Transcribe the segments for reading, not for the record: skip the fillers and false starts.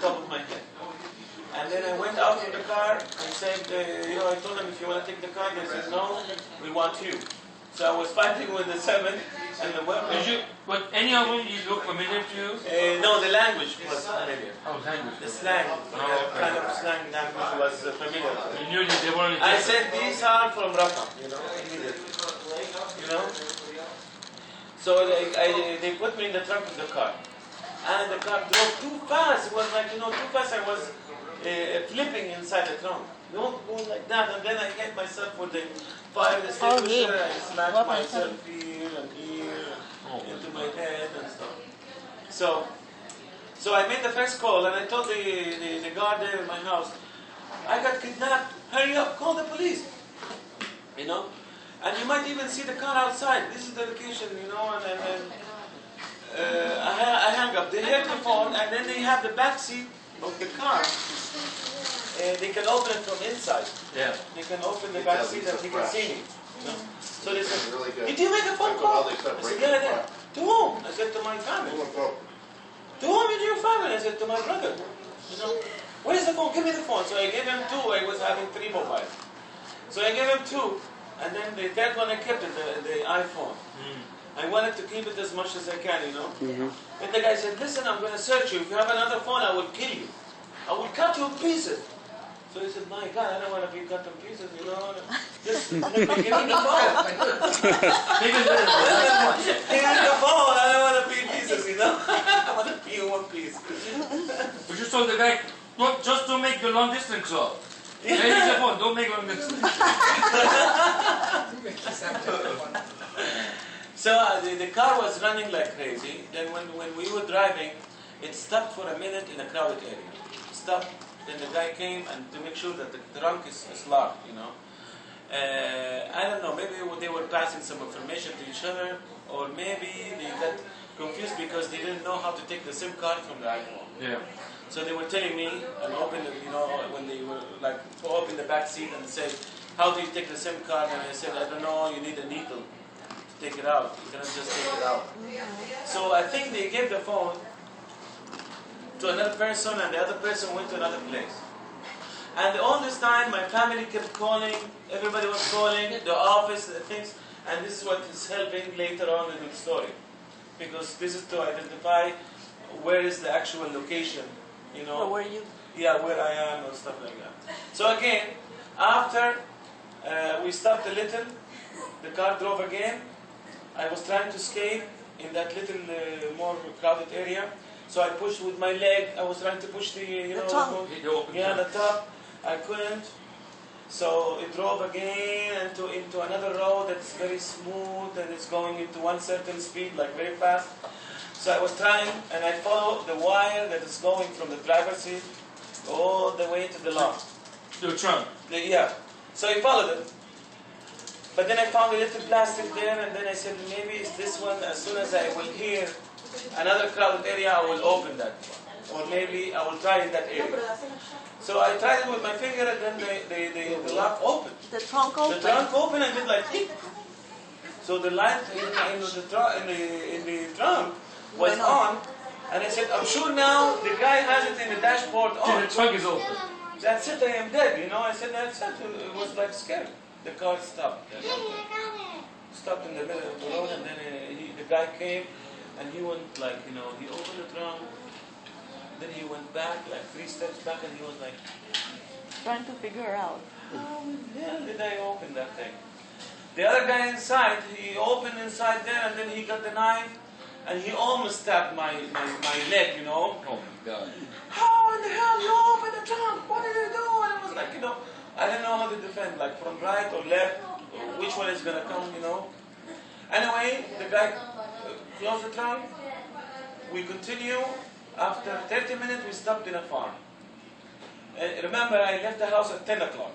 top of my head. And then I went out from the car and said, I told them, if you want to take the car, they said, no, we want you. So I was fighting with the 7 and the weapon. But any of them, you look familiar to you? No, the language was familiar. Oh, language. The slang, kind of slang language was familiar. You knew that they weren't. I said, these are from Recounts, So they put me in the trunk of the car. And the car drove too fast. It was like, too fast. I was flipping inside the trunk. Don't go like that. And then I hit myself with the fire extinguisher and smashed myself here and here into my head and stuff. So I made the first call and I told the guard there in my house, I got kidnapped. Hurry up, call the police. And you might even see the car outside. This is the location, and I hung up. They heard the phone, and then they have the back seat of the car. They can open it from inside. Yeah. They can open the back seat and they can see me. So they said, did you make a phone call? I said, yeah, I did. To whom? I said, to my family. To whom is your family? I said, to my brother. Where's the phone? Give me the phone. So I gave him 2. I was having 3 mobiles. So I gave him 2. And then the third one I kept it, the iPhone. I wanted to keep it as much as I can, And the guy said, listen, I'm going to search you. If you have another phone, I will kill you. I will cut you in pieces. So he said, my God, I don't want to be cut in pieces, Just give me the phone. Give me the phone. I don't want to be in pieces, I want to be in one piece. But you told the guy, just to make the long distance call. Use the phone, don't make long distance. So the car was running like crazy. Then when we were driving, it stopped for a minute in a crowded area. Stopped. Then the guy came and to make sure that the trunk is locked, I don't know, maybe they were passing some information to each other, or maybe they got confused because they didn't know how to take the SIM card from the iPhone. Yeah. So they were telling me, and open, when they were like, open the back seat and say, how do you take the SIM card? And I said, I don't know, you need a needle to take it out. You cannot just take it out. So I think they gave the phone to another person, and the other person went to another place. And all this time, my family kept calling, everybody was calling, the office, the things, and this is what is helping later on in the story. Because this is to identify where is the actual location, Where were you? Yeah, where I am and stuff like that. So again, after we stopped a little, the car drove again. I was trying to escape in that little more crowded area. So I pushed with my leg. I was trying to push the top. The top. I couldn't. So it drove again into another road that's very smooth and it's going into one certain speed, like very fast. So I was trying, and I followed the wire that is going from the driver's seat all the way to the lock. The trunk. Yeah. So I followed it. But then I found a little plastic there, and then I said, maybe it's this one. As soon as I will hear another crowded area, I will open that one. Or maybe I will try in that area. So I tried it with my finger, and then the lock opened. The trunk opened? The trunk opened and did like, tick. So the light in the trunk was on, and I said, I'm sure now the guy has it in the dashboard on. The trunk is open. That's it, I am dead, I said, that's it. It was like scary. The car stopped. Stopped in the middle of the road, and then the guy came, and he went like, he opened the trunk, then he went back, like 3 steps back, and he was like, trying to figure out. how the hell did I open that thing? The other guy inside, he opened inside there, and then he got the knife, and he almost stabbed my leg, Oh my God. How in the hell you open the trunk? What did you do? And I was like, I didn't know how to defend, like from right or left, or which one is going to come, Anyway, the guy closed the trunk. We continue. After 30 minutes, we stopped in a farm. Remember, I left the house at 10 o'clock.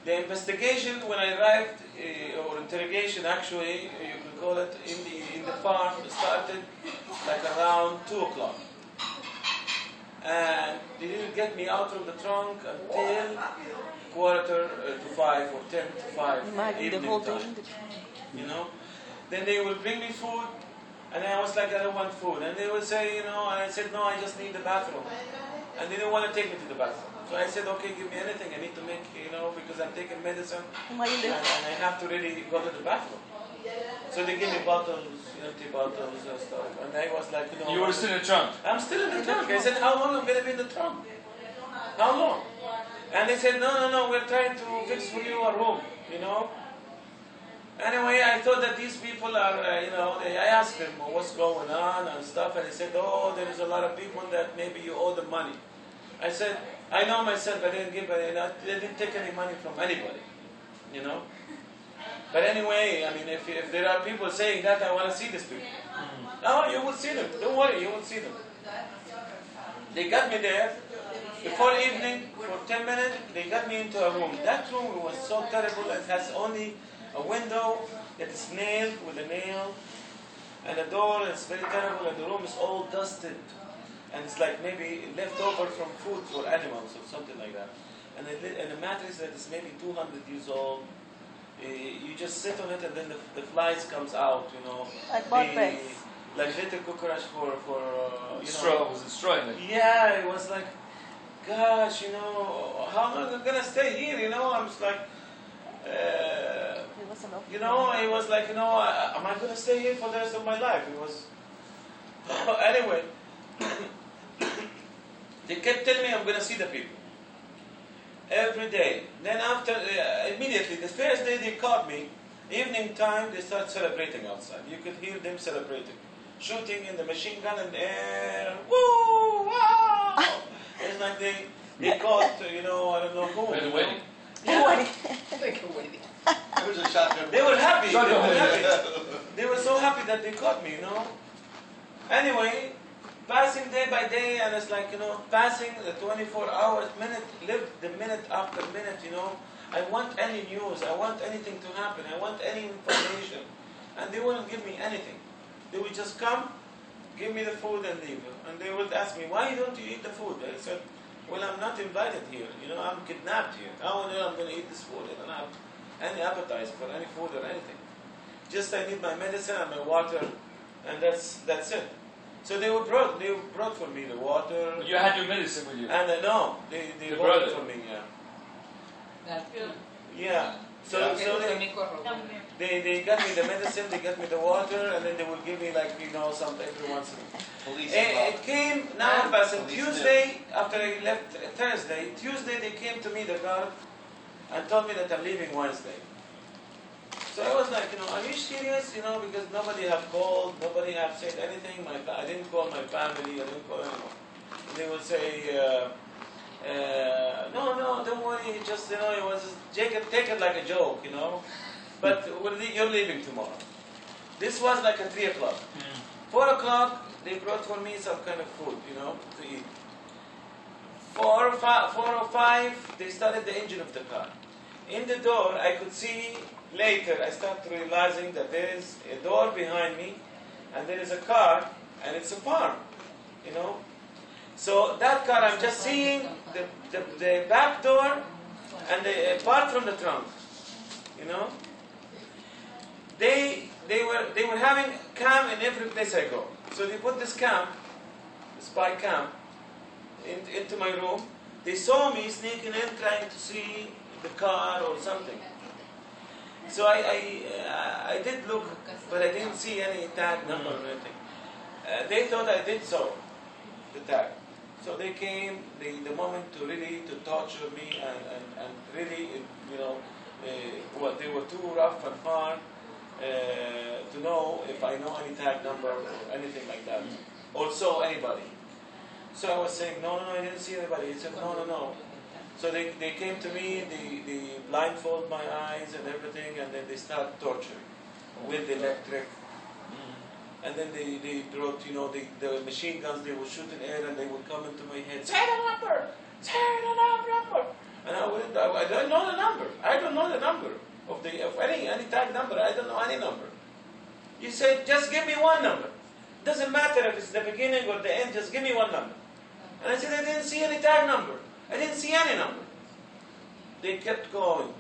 The investigation, when I arrived, or interrogation actually, you can call it, in the farm, started like around 2 o'clock. And they didn't get me out of the trunk until 4:45 or 10 to 5 Imagine the evening whole day time. in the trunk. Then they will bring me food, And I was like, I don't want food. And they would say, and I said, no, I just need the bathroom. And they didn't want to take me to the bathroom. So I said, okay, give me anything. I need to make, because I'm taking medicine. And I have to really go to the bathroom. So they gave me bottles, empty bottles and stuff. And I was like, You were still in the trunk? I'm still in the trunk. I said, how long am I going to be in the trunk? How long? And they said, no, we're trying to fix for you a room, Anyway, I thought that these people are, I asked them what's going on and stuff, and they said, there is a lot of people that maybe you owe them money. I said, I know myself, I didn't they didn't take any money from anybody, But anyway, if there are people saying that, I want to see these people. No, you will see them. Don't worry, you will see them. They got me there. Before evening, for 10 minutes, they got me into a room. That room was so terrible. It has only a window that is nailed with a nail, and the door is very terrible, and the room is all dusted. And it's like maybe left over from food for animals or something like that. And a mattress that is maybe 200 years old. You just sit on it, and then the flies comes out, Like bed bugs. Like little cockroach for Was it straw in it? Yeah, it was like, gosh, how long am I gonna stay here? I'm just like, it was like, am I gonna stay here for the rest of my life? It was. Anyway, they kept telling me I'm gonna see the people every day. Then after, immediately, the first day they caught me, evening time, they start celebrating outside. You could hear them celebrating. Shooting in the machine gun in the air. Woo! Wow! It's like they caught, I don't know who. By the wedding. Yeah. Like a wedding. It was a shotgun. They were happy. They Shotgun were wedding. happy. They were so happy that they caught me, Anyway, passing day by day, and it's like, passing the 24 hours, live the minute after minute, I want any news, I want anything to happen, I want any information. And they wouldn't give me anything. They would just come, give me the food and leave. And they would ask me, why don't you eat the food? I said, well, I'm not invited here. I'm kidnapped here. How on earth I'm going to eat this food? I don't have any appetite for any food or anything. Just I need my medicine and my water, and that's it. So they brought for me the water. You had your medicine with you? And no, they brought it for me, yeah. That's good. Yeah. So they got me the medicine, they got me the water, and then they would give me some every once in a while. It came now, but Tuesday, after I left Thursday, Tuesday they came to me, the guard, and told me that I'm leaving Wednesday. So I was like, are you serious? Because nobody have called, nobody have said anything. I didn't call my family, I didn't call anyone. They would say, no, don't worry, just, it was just, take it like a joke, But you're leaving tomorrow. This was like at 3 o'clock. 4 o'clock, they brought for me some kind of food, to eat. 4 or 5, they started the engine of the car. In the door, I could see, later, I started realizing that there is a door behind me, and there is a car, and it's a farm, So that car, I'm just seeing the back door and apart from the trunk, They were having cam in every place I go. So they put this spy cam, into my room. They saw me sneaking in, trying to see the car or something. So I did look, but I didn't see any tag number or anything. They thought I did the tag. So they came the moment to really to torture me and really, they were too rough and hard to know if I know any tag number or anything like that, or saw anybody. So I was saying, no, I didn't see anybody. He said, no. So they came to me, they blindfold my eyes and everything, and then they start torturing with the electric. And then they brought, the machine guns, they would shoot in air and they would come into my head, say the number! And I don't know the number. I don't know the number of any tag number. I don't know any number. You said, just give me one number. Doesn't matter if it's the beginning or the end, just give me one number. And I said, I didn't see any tag number. I didn't see any number. They kept going,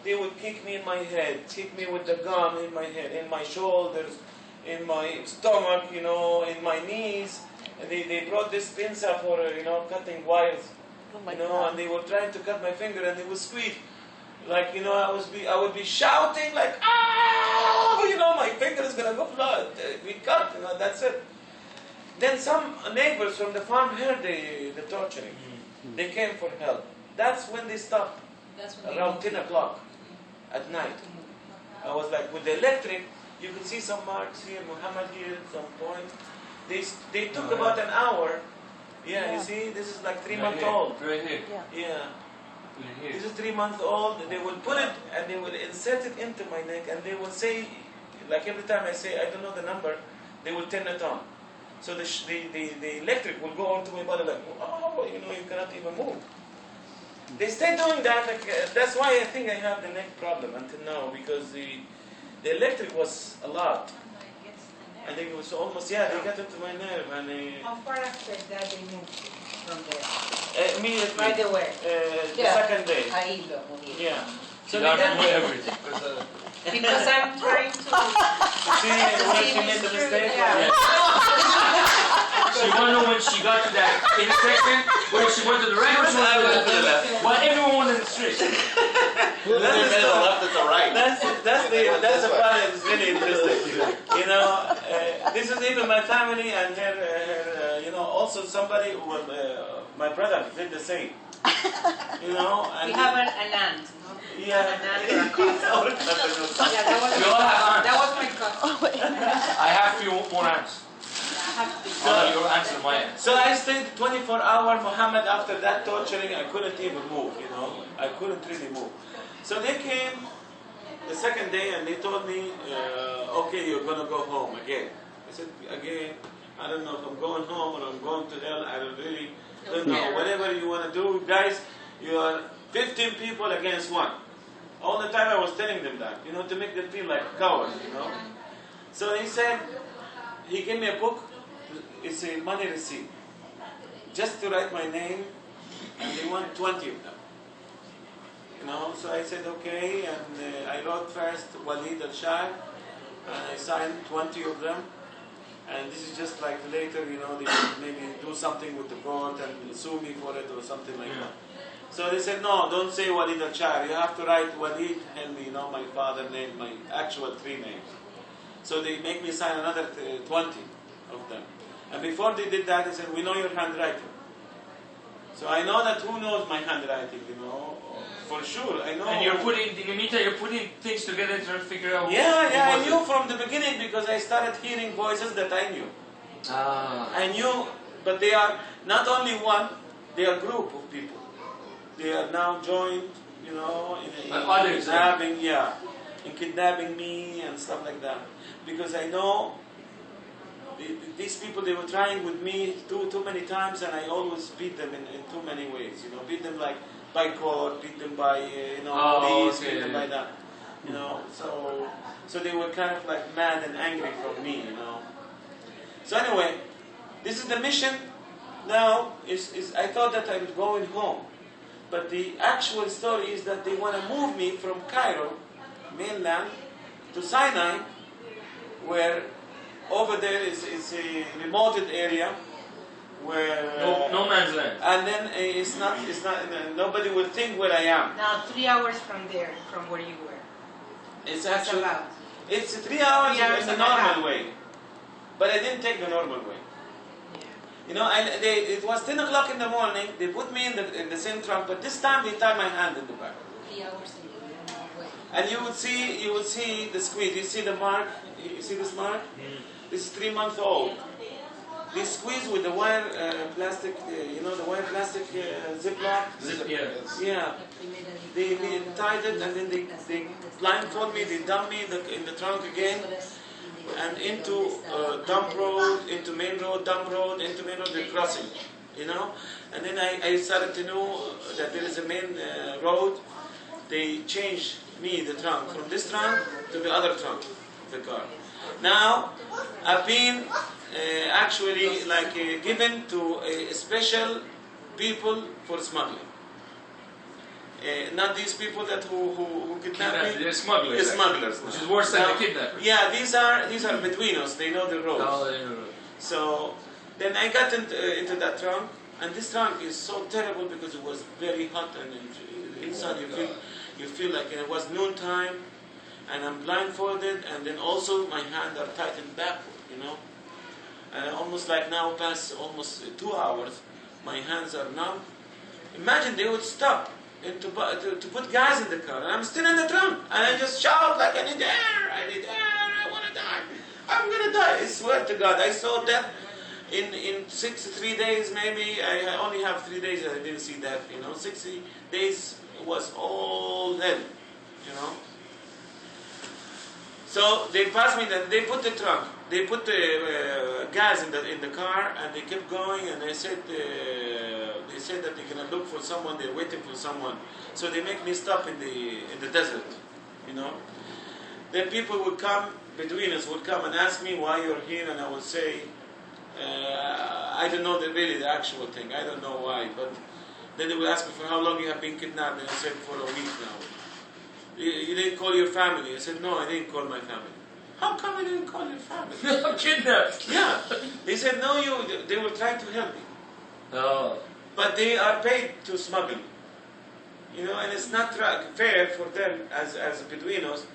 They would kick me in my head, kick me with the gum in my head, in my shoulders, in my stomach, you know, in my knees. And they brought this pincer for, you know, cutting wires, Oh you know, and they were trying to cut my finger and they would squeeze. Like, you know, I would be shouting like, ah, you know, my finger is going to go blood. We cut, you know, that's it. Then some neighbors from the farm heard the torturing. They came for help. That's when they stopped, around 10 o'clock at night. I was like, with the electric, you can see some marks here, Muhammad here, some points. They took about an hour. Yeah, you see, this is like 3 months old. Right here. Yeah. Here. This is 3 months old. They would put it and they would insert it into my neck and they would say, like every time I say, I don't know the number, they will turn it on. So the electric will go onto my body like, oh, you know, you cannot even move. They stay doing that. Like, that's why I think I have the neck problem until now, because the electric was a lot. I think it was almost, they got into my nerve. And How far after that they moved from there? immediately. Right away. The second day. Ahí lo movieron. Yeah. So they got to everything. Because I'm trying to See where she made the mistake? Yeah. She wanted to know when she got to that intersection, where she went to the right or she went to the left. While everyone went in the street. They made a left at the right. That's the part that's really interesting. You know, this is even my family and her you know, also somebody who my brother did the same. You know, and We have an aunt. yeah. An aunt or a cousin. Yeah, You all have that aunts. was my cousin. I have few more aunts. I have to be. All of your aunts and my aunts. So I stayed 24 hours, Muhammad, after that torturing. I couldn't even move, you know. I couldn't really move. So they came the second day and they told me, okay, you're going to go home again. I said, again, I don't know if I'm going home or I'm going to hell. I really don't know. Whatever you want to do, guys, you are 15 people against one. All the time I was telling them that, you know, to make them feel like cowards, you know. So he said, he gave me a book. It's a money receipt, just to write my name, and they want 20 of them. You know, so I said okay, and I wrote first Walid al-Shah, and I signed 20 of them. And this is just like later, you know, they would maybe do something with the court and sue me for it or something like that. So they said, no, don't say Walid al-Shah. You have to write Walid and, you know, my father name, my actual 3 names. So they make me sign another 20 of them. And before they did that, they said, we know your handwriting. So I know that who knows my handwriting, you know, for sure. I know. And you're putting, in the meantime, you're putting things together to figure out. Yeah, I what knew from the beginning because I started hearing voices that I knew. I knew, but they are not only one, they are a group of people. They are now joined, you know, in kidnapping me and stuff like that. Because I know these people, they were trying with me too many times, and I always beat them in too many ways. You know, beat them like by court, beat them by police, beat them by that. You know, so they were kind of like mad and angry from me. You know. So anyway, this is the mission. Now is I thought that I was going home, but the actual story is that they want to move me from Cairo, mainland, to Sinai, where over there is a remote area where no man's land. and then it's not nobody will think where I am. Now 3 hours from there, from where you were. It's That's actually about. it's 3 hours, 3 hours in the and a half. normal way, but I didn't take the normal way. You know, it was 10 o'clock in the morning. They put me in the same trunk, but this time they tied my hand in the back. 3 hours in the normal way. And you would see the squeeze. You see the mark. You see this mark? This is 3 months old. They squeeze with the wire plastic. You know the wire plastic Ziploc. Yeah. They tied it and then they blindfold me. They dump me in the trunk again. And into dump road, into main road, dump road, into main road, they're crossing, you know. And then I started to know that there is a main road. They changed me, the trunk, from this trunk to the other trunk of the car. Now, I've been actually like given to a special people for smuggling. Not these people that who kidnap me. They're smugglers. They're smugglers. Which is worse than the kidnappers. Yeah, these are Beduinos. They know the roads. Oh, they know the roads. So then I got into that trunk, and this trunk is so terrible because it was very hot, and inside you feel like it was noontime, and I'm blindfolded, and then also my hands are tightened backward, and almost like now past almost 2 hours, my hands are numb. Imagine they would stop to put gas in the car, and I'm still in the trunk, and I just shout like, I need air, I want to die, I'm going to die. I swear to God, I saw death in 63 days maybe. I only have 3 days that I didn't see death, 60 days was all hell, So they passed me that, they put the trunk, they put the gas in the car, and they kept going, and they said that they're gonna look for someone, they're waiting for someone. So they make me stop in the desert, Then people would come, Bedouins would come and ask me why you're here, and I would say, I don't know the actual thing, I don't know why, but then they would ask me for how long you have been kidnapped, and I said for a week now. You didn't call your family? I said, no, I didn't call my family. How come I didn't call your family? I'm kidnapped. Yeah. They said, no, they were trying to help me. Oh. But they are paid to smuggle. And it's not fair for them as Beduinos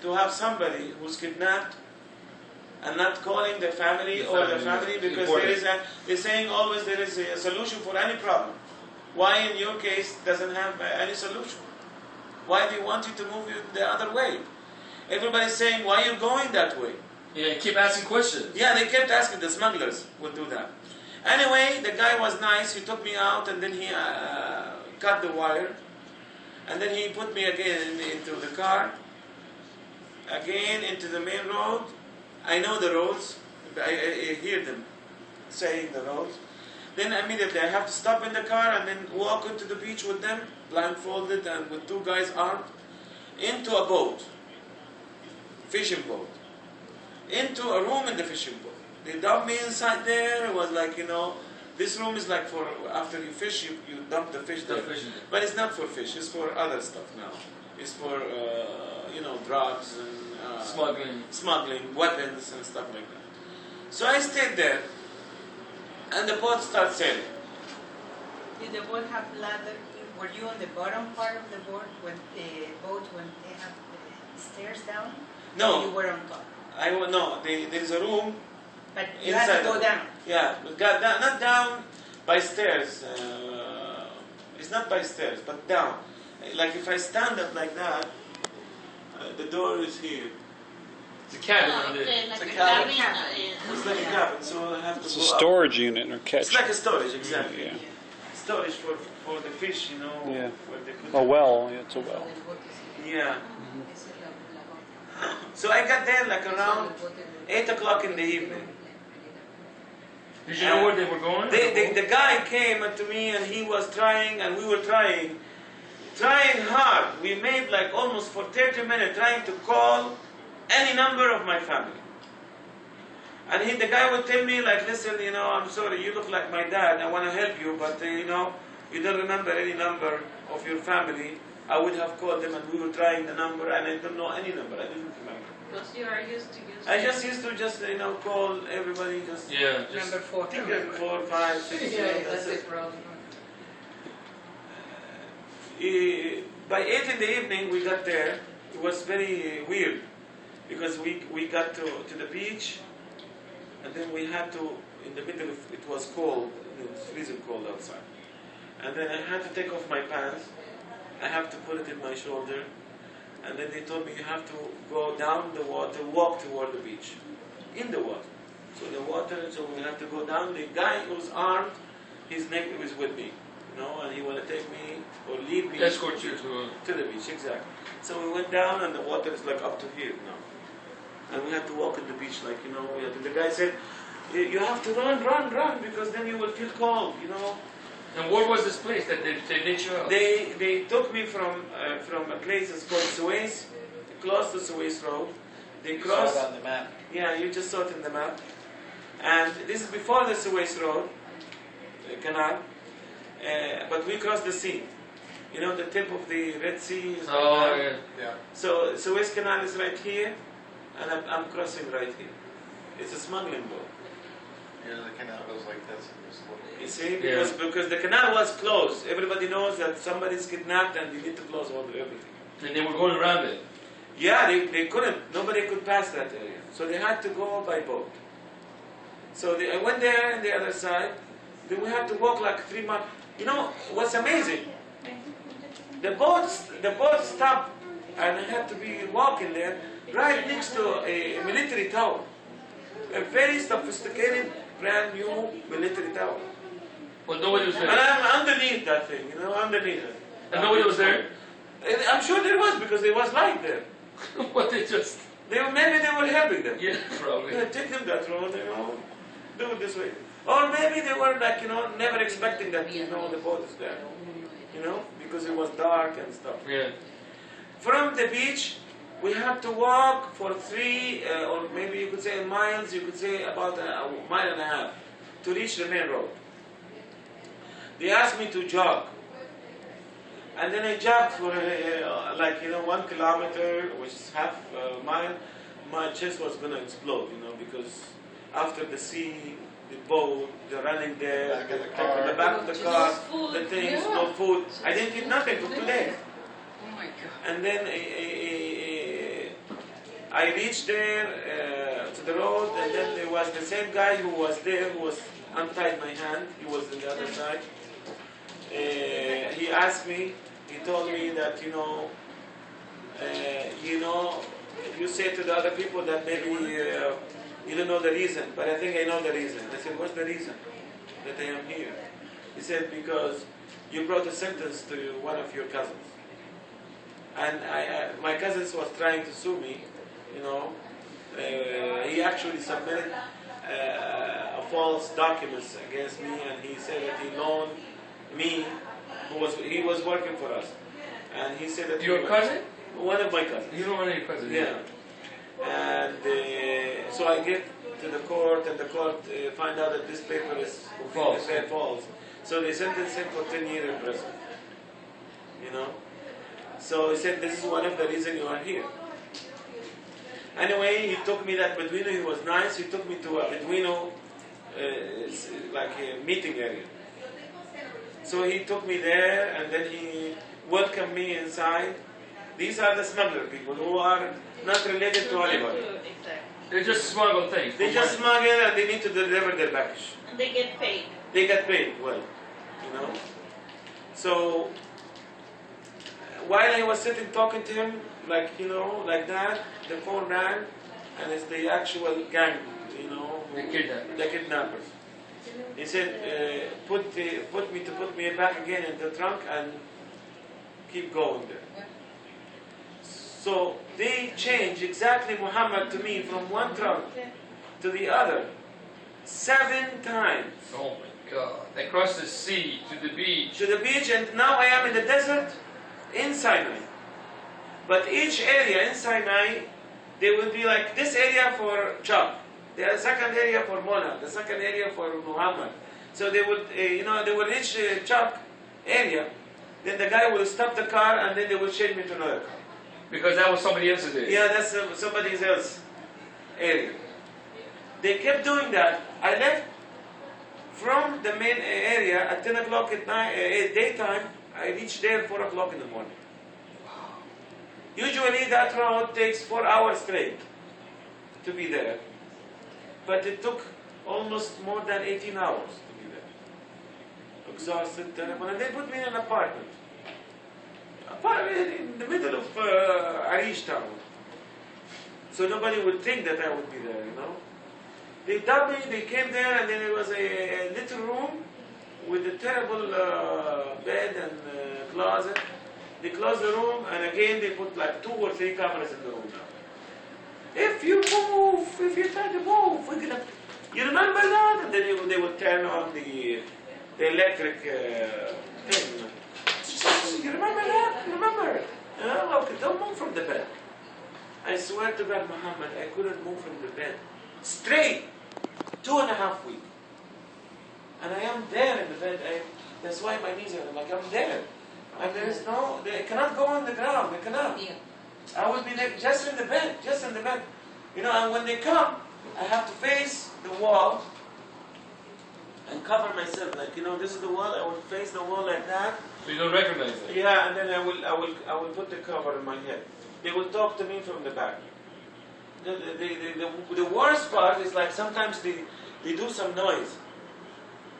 to have somebody who's kidnapped and not calling the family because they're saying always there is a solution for any problem. Why in your case doesn't have any solution? Why do you want you to move the other way? Everybody's saying, why are you going that way? Yeah, keep asking questions. Yeah, they kept asking, the smugglers would do that. Anyway, the guy was nice, he took me out, and then he cut the wire, and then he put me again into the car, again into the main road. I know the roads, I hear them saying the roads. Then immediately I have to stop in the car and then walk into the beach with them, blindfolded and with 2 guys armed, into a boat, fishing boat, into a room in the fishing boat. They dumped me inside there. It was like, this room is like for, after you fish, you dump the fish there. But it's not for fish, it's for other stuff now. It's for, drugs and smuggling, weapons and stuff like that. So I stayed there, and the boat started sailing. Did the boat have ladder? Were you on the bottom part of the boat when they have stairs down? No. Or you were on top? No, there is a room. But you had to go down. Yeah, we got down, not down by stairs. It's not by stairs, but down. Like if I stand up like that, the door is here. It's a cabin. It's a cabin. It's like a cabin, so I have to It's go a storage up. unit or catch. It's like a storage, exactly. Yeah. Storage for the fish, Yeah. Where they put A well. Yeah, it's a well. Yeah. So I got there like around 8 o'clock in the evening. Did you know where they were going? The guy came to me and he was trying, and we were trying hard. We made like almost for 30 minutes trying to call any number of my family. And the guy would tell me like, listen, I'm sorry, you look like my dad, I want to help you, but you don't remember any number of your family. I would have called them, and we were trying the number, and I don't know any number, I didn't remember. Because you are used to use I just used to call everybody, number 4. 4, 5, 6, 7, that's it, problem. By 8 in the evening we got there. It was very weird because we got to the beach, and then we had to, in the middle of, it was cold, it was freezing cold outside, and then I had to take off my pants. I have to put it in my shoulder, and then they told me you have to go down the water, walk toward the beach, in the water. So we have to go down. The guy who's armed, his neck was with me, and he want to take me or lead me. Escort you to the beach, exactly. So we went down, and the water is like up to here now, and we had to walk on the beach like the guy said, you have to run because then you will feel cold, And where was this place that they let you out? They took me from a place that's called Suez, close to Suez Road. They crossed. You saw it on the map. Yeah, you just saw it in the map. And this is before the Suez Road, canal. But we crossed the sea. You know, the tip of the Red Sea is like Oh, that. yeah. Yeah. So Suez Canal is right here, and I'm crossing right here. It's a smuggling boat. Yeah, the canal goes like this. And just look. You see, because the canal was closed. Everybody knows that somebody's kidnapped and you need to close everything. And they were going around it. Yeah, they couldn't. Nobody could pass that area. So they had to go by boat. So I went there on the other side. Then we had to walk like 3 miles. You know, what's amazing? The boat stopped and I had to be walking there right next to a military tower. A very sophisticated, brand new military tower. But nobody was there. And I'm underneath that thing, you know, underneath it. And nobody was there? I'm sure there was because there was light there. What they just... Maybe they were helping them. Yeah, probably. Yeah, take them that road, you know, do it this way. Or maybe they were like, you know, never expecting that, you know, the boat is there. You know, because it was dark and stuff. Yeah. From the beach, we had to walk for 3, or maybe you could say miles, you could say about a mile and a half, to reach the main road. They asked me to jog. And then I jogged for like, you know, 1 kilometer, which is half a mile. My chest was going to explode, you know, because after the sea, the boat, the running there, Back of the car. the back of the car, No food. the things, Yeah. no food. I didn't eat nothing for 2 days. Oh my God. And then I reached there to the road, and then there was the same guy who was there, who was untied my hand. He was on the other side. He asked me. He told me that you know, you say to the other people that maybe you don't know the reason, but I think I know the reason. I said, what's the reason that I am here? He said, because you brought a sentence to one of your cousins. And my cousins was trying to sue me, you know. He actually submitted false documents against me, and he said that he loaned me, he was working for us. And he said that... Your cousin? One of my cousins. You don't know your cousin? Yeah. And so I get to the court, and the court find out that this paper is False. false. So they sentenced him for 10 years in prison. You know? So he said, this is one of the reasons you are here. Anyway, he took me that Beduino, he was nice, he took me to a Beduino, like a meeting area. So he took me there, and then he welcomed me inside. These are the smuggler people who are not related to anybody. Exactly. They just smuggle things. They just smuggle and they need to deliver their package. And they get paid. They get paid well, you know. So while I was sitting talking to him, like you know, like that, the phone rang, and it's the actual gang, you know, the kidnappers. He said, put me back again in the trunk and keep going there. So they changed exactly Muhammad to me from one trunk to the other 7 times. Oh my God. They crossed the sea to the beach. To the beach, and now I am in the desert in Sinai. But each area in Sinai, they will be like this area for Chuck, the second area for Mona, the second area for Muhammad. So they would, they will reach Chuck area, then the guy will stop the car, and then they will change me to another car. Because that was somebody else's area. Yeah, that's somebody else's area. They kept doing that. I left from the main area at 10 o'clock at night, daytime. I reached there 4 o'clock in the morning. Usually that road takes 4 hours straight to be there. But it took almost more than 18 hours to be there. Exhausted, terrible. And they put me in an apartment. In the middle of Arish town. So nobody would think that I would be there, you know. They dubbed me, they came there, and then there was a little room with a terrible bed and closet. They closed the room, and again they put like 2 or 3 cameras in the room now. If you try to move, we're gonna... You remember that? And then they would turn on the electric thing. You remember that? Remember? Okay, don't move from the bed. I swear to God, Muhammad, I couldn't move from the bed. Straight. 2.5 weeks. And I am there in the bed. That's why my knees are like, I'm there. And there is no, they cannot go on the ground, they cannot. I will be like just in the bed, just in the bed. You know, and when they come, I have to face the wall and cover myself. Like, you know, this is the wall, I will face the wall like that. So you don't recognize it? Yeah, and then I will put the cover on my head. They will talk to me from the back. The worst part is like sometimes they do some noise.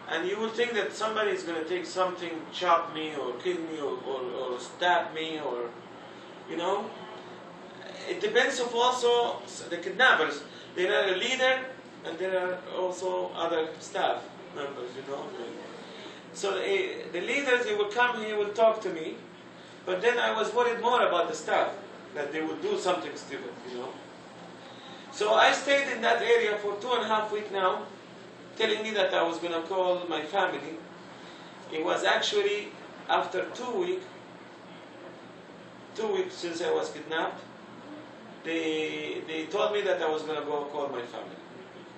And you would think that somebody is going to take something, chop me or kill me or stab me or, you know. It depends of also the kidnappers. There are a leader and there are also other staff members, you know. So the leaders, they will come, he will talk to me. But then I was worried more about the staff, that they would do something stupid, you know. So I stayed in that area for 2.5 weeks now, telling me that I was going to call my family. It was actually after 2 weeks since I was kidnapped, they told me that I was going to go call my family.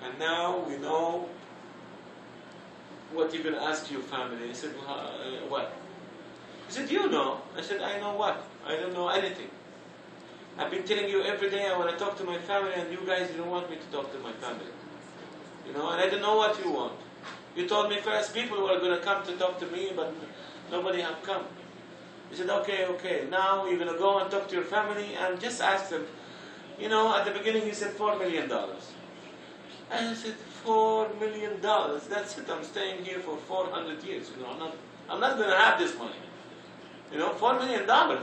And now we know what you're going to ask your family. I said, what? He said, you know. I said, I know what? I don't know anything. I've been telling you every day I want to talk to my family, and you guys didn't want me to talk to my family. You know, and I don't know what you want. You told me first people were going to come to talk to me, but nobody have come. He said, okay, now you're going to go and talk to your family and just ask them. You know, at the beginning he said $4 million. And I said, $4 million, that's it, I'm staying here for 400 years. You know, I'm not going to have this money. You know, $4 million. And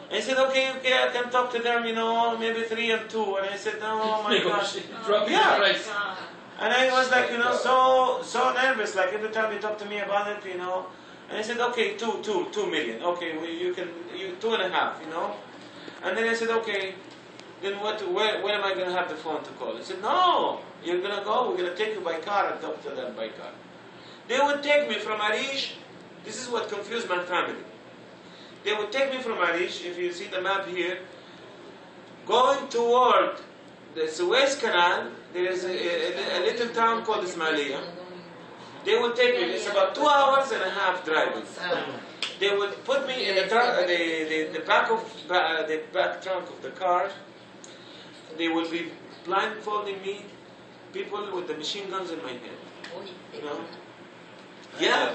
he said, okay, I can talk to them, you know, maybe 3 and 2. And I said, oh my gosh. Yeah. And I was like, you know, so nervous, like every time you talk to me about it, you know. And I said, okay, 2 million. Okay, well, you 2.5, you know. And then I said, okay, then where am I going to have the phone to call? He said, no, you're going to go, we're going to take you by car and talk to them by car. They would take me from Arish. This is what confused my family. They would take me from Arish, if you see the map here, going toward the Suez Canal. There is a little town called Ismailia. They would take me, it's about 2.5 hours driving. They would put me in the back trunk of the car. They would be blindfolding me, people with the machine guns in my head. You know? Yeah.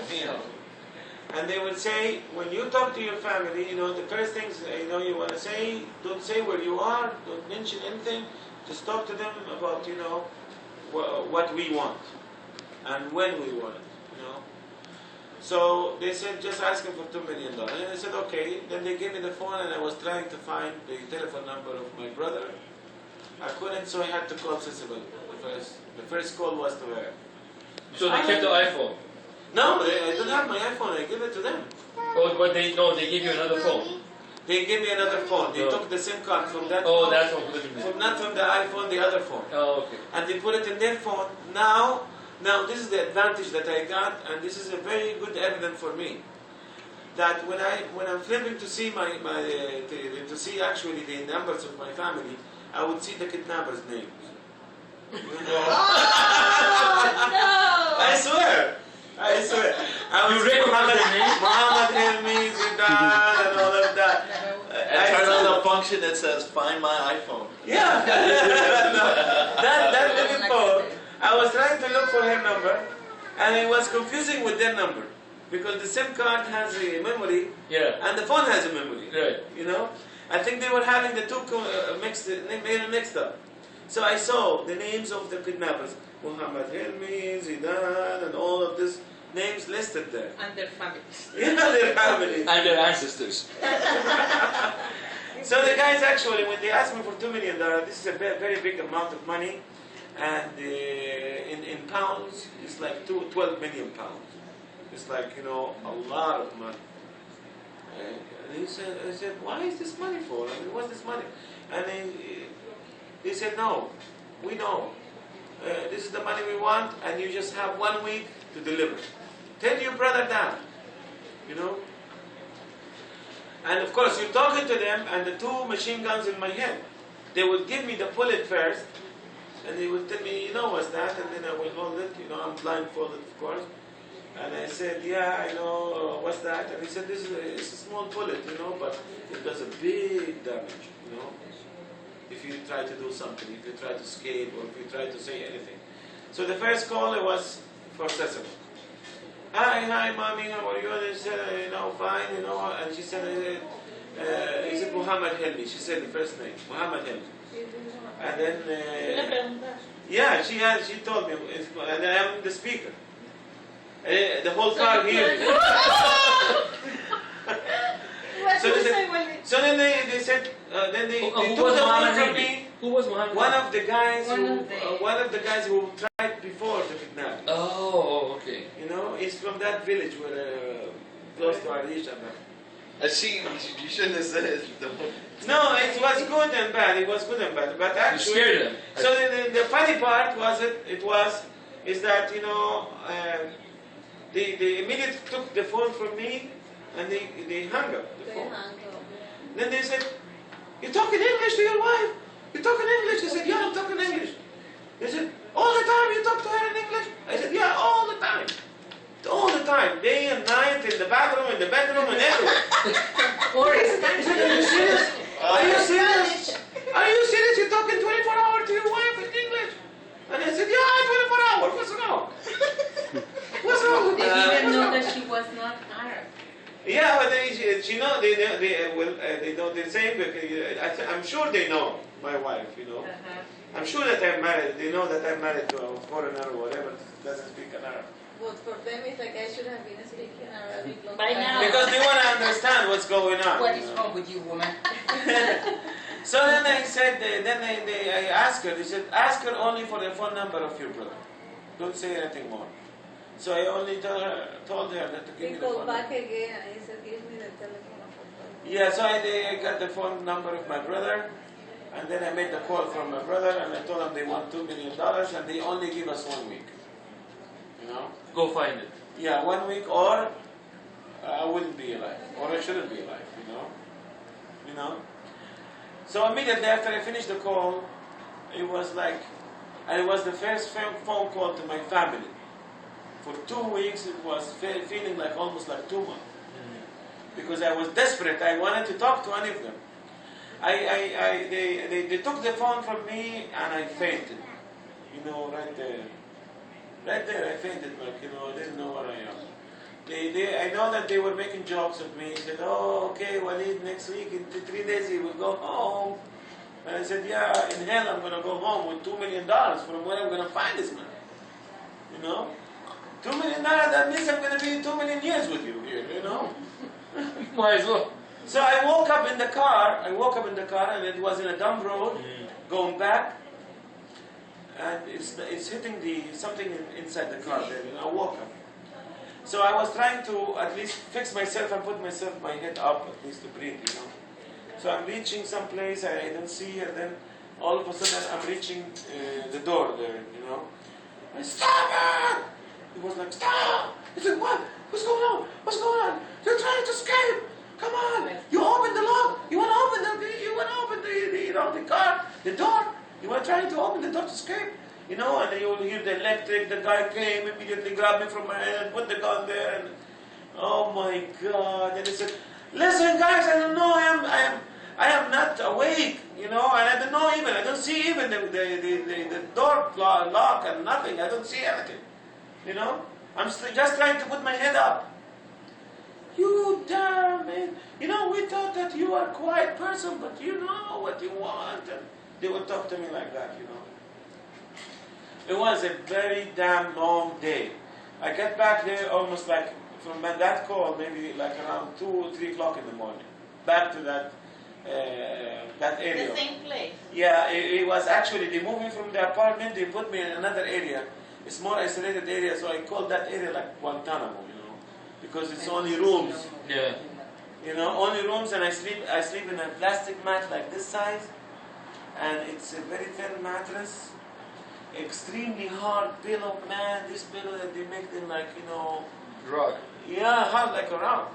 And they would say, when you talk to your family, you know, the first things, you know, you want to say, don't say where you are, don't mention anything, just talk to them about, you know, what we want and when we want it, you know. So they said, just ask him for $2 million. And I said, okay. Then they gave me the phone, and I was trying to find the telephone number of my brother. I couldn't, so I had to call Cicely. The first call was to her. So they kept the iPhone? No, I don't have my iPhone. I give it to them. Oh, but they gave you another phone. They gave me another phone. They took the SIM card from that phone. Oh, that's what not from the iPhone, the other phone. Oh, okay. And they put it in their phone. Now this is the advantage that I got, and this is a very good evidence for me. That when I'm flipping to see to see actually the numbers of my family, I would see the kidnappers' names. You know? Oh, no! I swear. I You recognize their name? Muhammad Helmi, Zidane, and all of that. And turn on the function that says "Find my iPhone." Yeah. that little phone. I was trying to look for her number, and it was confusing with their number because the SIM card has a memory, and the phone has a memory. Right. You know, I think they were having the two mixed up. So I saw the names of the kidnappers, Muhammad Helmi, Zidane, and all of these names listed there. And their families. Yeah, their families. And their ancestors. So the guys actually, when they asked me for $2 million, this is a very big amount of money, and in pounds, it's like 12 million pounds. It's like, you know, a lot of money. And I said, why is this money for? I mean, what's this money? And they said, no, we know. This is the money we want, and you just have 1 week to deliver. Tell your brother that, you know. And of course, you're talking to them, and the 2 machine guns in my head. They would give me the bullet first, and they would tell me, you know what's that, and then I will hold it. You know, I'm blindfolded, of course. And I said, yeah, I know, what's that? And he said, it's a small bullet, but it does a big damage, if you try to do something, if you try to escape, or if you try to say anything. So the first call, it was for Cecil. Hi, mommy, how are you? And she said, fine, and she said, is it Muhammad Helmi? She said the first name, Muhammad Helmi. And then, yeah, she told me, and I am the speaker. The whole car here. So then they said, then they took the phone from me. Who was Muhammad? One of the guys who tried before the kidnapping. Oh, okay. He's from that village where close to Arish. You shouldn't have said it. No, it was good and bad. It was good and bad. But actually, you scared them. So the funny part is that they immediately took the phone from me and they hung up the phone. Then they said, "You talking English to your wife? You talking English?" I said, "Yeah, I'm talking English." They said, "All the time you talk to her in English?" I said, "Yeah, all the time. All the time, day and night, in the bathroom, in the bedroom, and everywhere." He said, "Are you serious? Are you serious? Are you serious? You're talking 24 hours to your wife in English?" And I said, "Yeah, 24 hours. What's wrong? What's wrong with They that?" didn't know that she was not Arab. Yeah, but they know the same. I'm sure they know my wife. I'm sure that I'm married. They know that I'm married to a foreigner or whatever doesn't speak an Arab. But for them, it's like I should have been speaking Arabic long By time now. Because they want to understand what's going on. What is wrong with you, woman? So then I said, I asked her. They said, ask her only for the phone number of your brother. Don't say anything more. So I only told her that to give He me the phone called back number. again and he said, give me the telephone of my brother. Yeah, so I got the phone number of my brother, and then I made the call from my brother, and I told them they want $2 million, and they only give us 1 week. Go find it. Yeah, 1 week, or I wouldn't be alive, or I shouldn't be alive. So immediately after I finished the call, it was the first phone call to my family. For 2 weeks, it was feeling like almost like 2 months. Because I was desperate. I wanted to talk to any of them. They took the phone from me and I fainted. Right there. Right there, I fainted. I didn't know where I am. I know that they were making jokes of me. They said, "Oh, okay, Walid, next week, in 3 days, he will go home." And I said, "Yeah, in hell, I'm going to go home with $2 million. From where I'm going to find this man? $2 million, that means I'm going to be 2 million years with you here, Might as well. So I woke up in the car, and it was in a dumb road, going back, and it's hitting something inside the car there, I woke up. So I was trying to at least fix myself and put my head up, at least to breathe, So I'm reaching some place, I don't see, and then all of a sudden I'm reaching the door there, I stop it! He was like, "Stop!" He said, "What? What's going on? What's going on? You're trying to escape! Come on! You open the lock! You want to open the car, the door! You want to try to open the door to escape!" And then you will hear the electric. The guy came, immediately grabbed me from my hand, put the gun there, and oh my God! And he said, "Listen, guys, I don't know. I am not awake, and I don't know even. I don't see even the door lock and nothing. I don't see anything, I'm just trying to put my head up." "You damn man! We thought that you are a quiet person, but you know what you want." And they would talk to me like that, It was a very damn long day. I got back there almost like from that call, maybe like around 2 or 3 o'clock in the morning. Back to that area. The same place. Yeah, it was actually, they moved me from the apartment, they put me in another area. It's more isolated area, so I called that area like Guantanamo, because it's only rooms. Yeah. Only rooms, and I sleep in a plastic mat like this size, and it's a very thin mattress, extremely hard pillow, man. This pillow that they make them like, Drug. yeah, hard like a rock.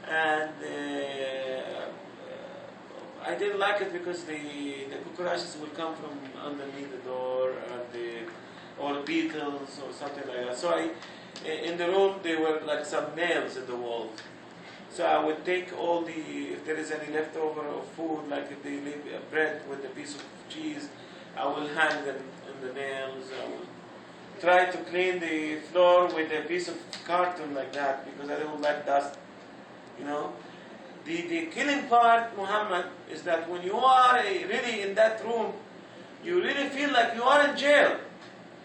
And I didn't like it because the cockroaches will come from underneath the door, or beetles or something like that. So in the room there were like some nails in the wall. So I would take all if there is any leftover of food, like if they leave bread with a piece of cheese, I will hang them in the nails. I will try to clean the floor with a piece of carton like that because I don't like dust. You know, the killing part, Muhammad, is that when you are really in that room, you really feel like you are in jail.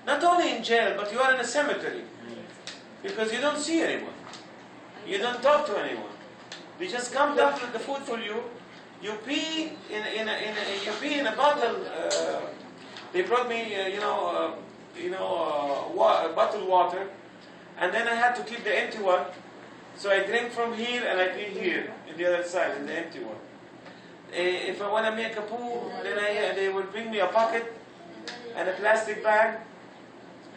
Not only in jail, but you are in a cemetery because you don't see anyone. You don't talk to anyone. They just come down with the food for you. You pee in a bottle. They brought me, bottled water, and then I had to keep the empty one. So I drink from here and I pee here, in the other side, in the empty one. If I want to make a poo, then they will bring me a bucket and a plastic bag,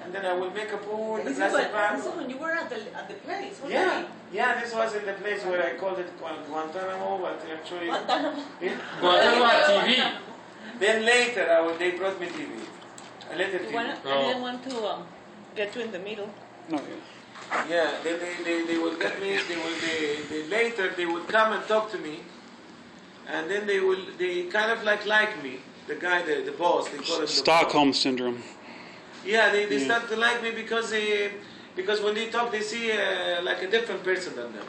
and then I will make a poo in the plastic bag. This is when you were at the place, wasn't Yeah. it? Yeah, this was in the place where I called it Guantanamo, but actually... Guantanamo TV. Then later, they brought me TV. A later TV. I didn't want to get you in the middle. No. Yeah, they would get me, later they would come and talk to me, and then they kind of like me, the guy, the boss, they call him Stockholm Syndrome. Yeah, they start to like me because when they talk, they see like a different person than them.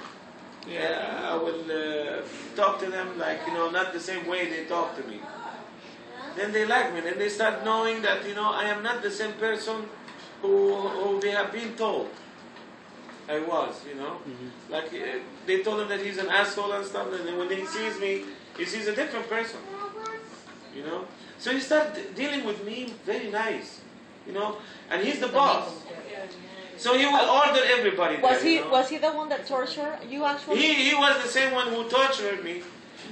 Yeah, I will talk to them like, not the same way they talk to me. Then they like me. Then they start knowing that, I am not the same person who they have been told I was, Mm-hmm. Like they told him that he's an asshole and stuff, and then when he sees me, he sees a different person, So he started dealing with me very nice, and he's the boss. So he will order everybody Was there, he was he the one that tortured you actually? He was the same one who tortured me,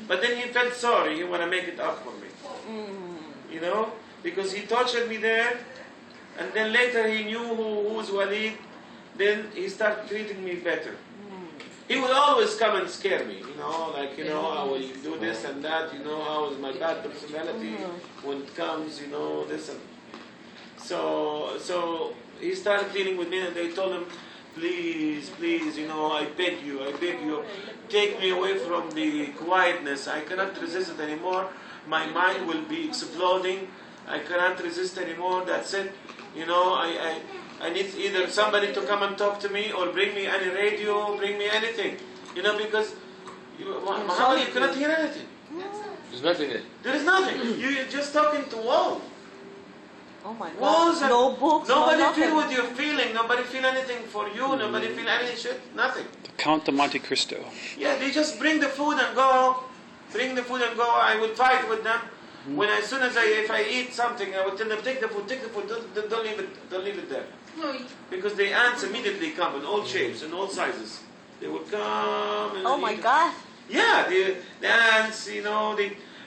but then he felt sorry. He want to make it up for me, because he tortured me there, and then later he knew who was Walid. Then he started treating me better. He would always come and scare me, I will do this and that, how is my bad personality when it comes, this and so he started dealing with me, and they told him, please, I beg you, take me away from the quietness. I cannot resist it anymore. My mind will be exploding. I cannot resist anymore. That's it. I need either somebody to come and talk to me, or bring me any radio, bring me anything. Because Muhammad, you cannot hear anything. There's nothing there. There is nothing. You're just talking to walls. Oh my God. Walls and No books. nobody no feel nothing. what you're feeling. Nobody feel anything for you. Nobody feel any shit. Nothing. The Count of Monte Cristo. Yeah, they just bring the food and go. I would fight with them. When as soon as if I eat something, I would tell them, take the food. Don't leave it there. Because the ants immediately come in all shapes and all sizes. They would come and Oh my God. Yeah, the ants,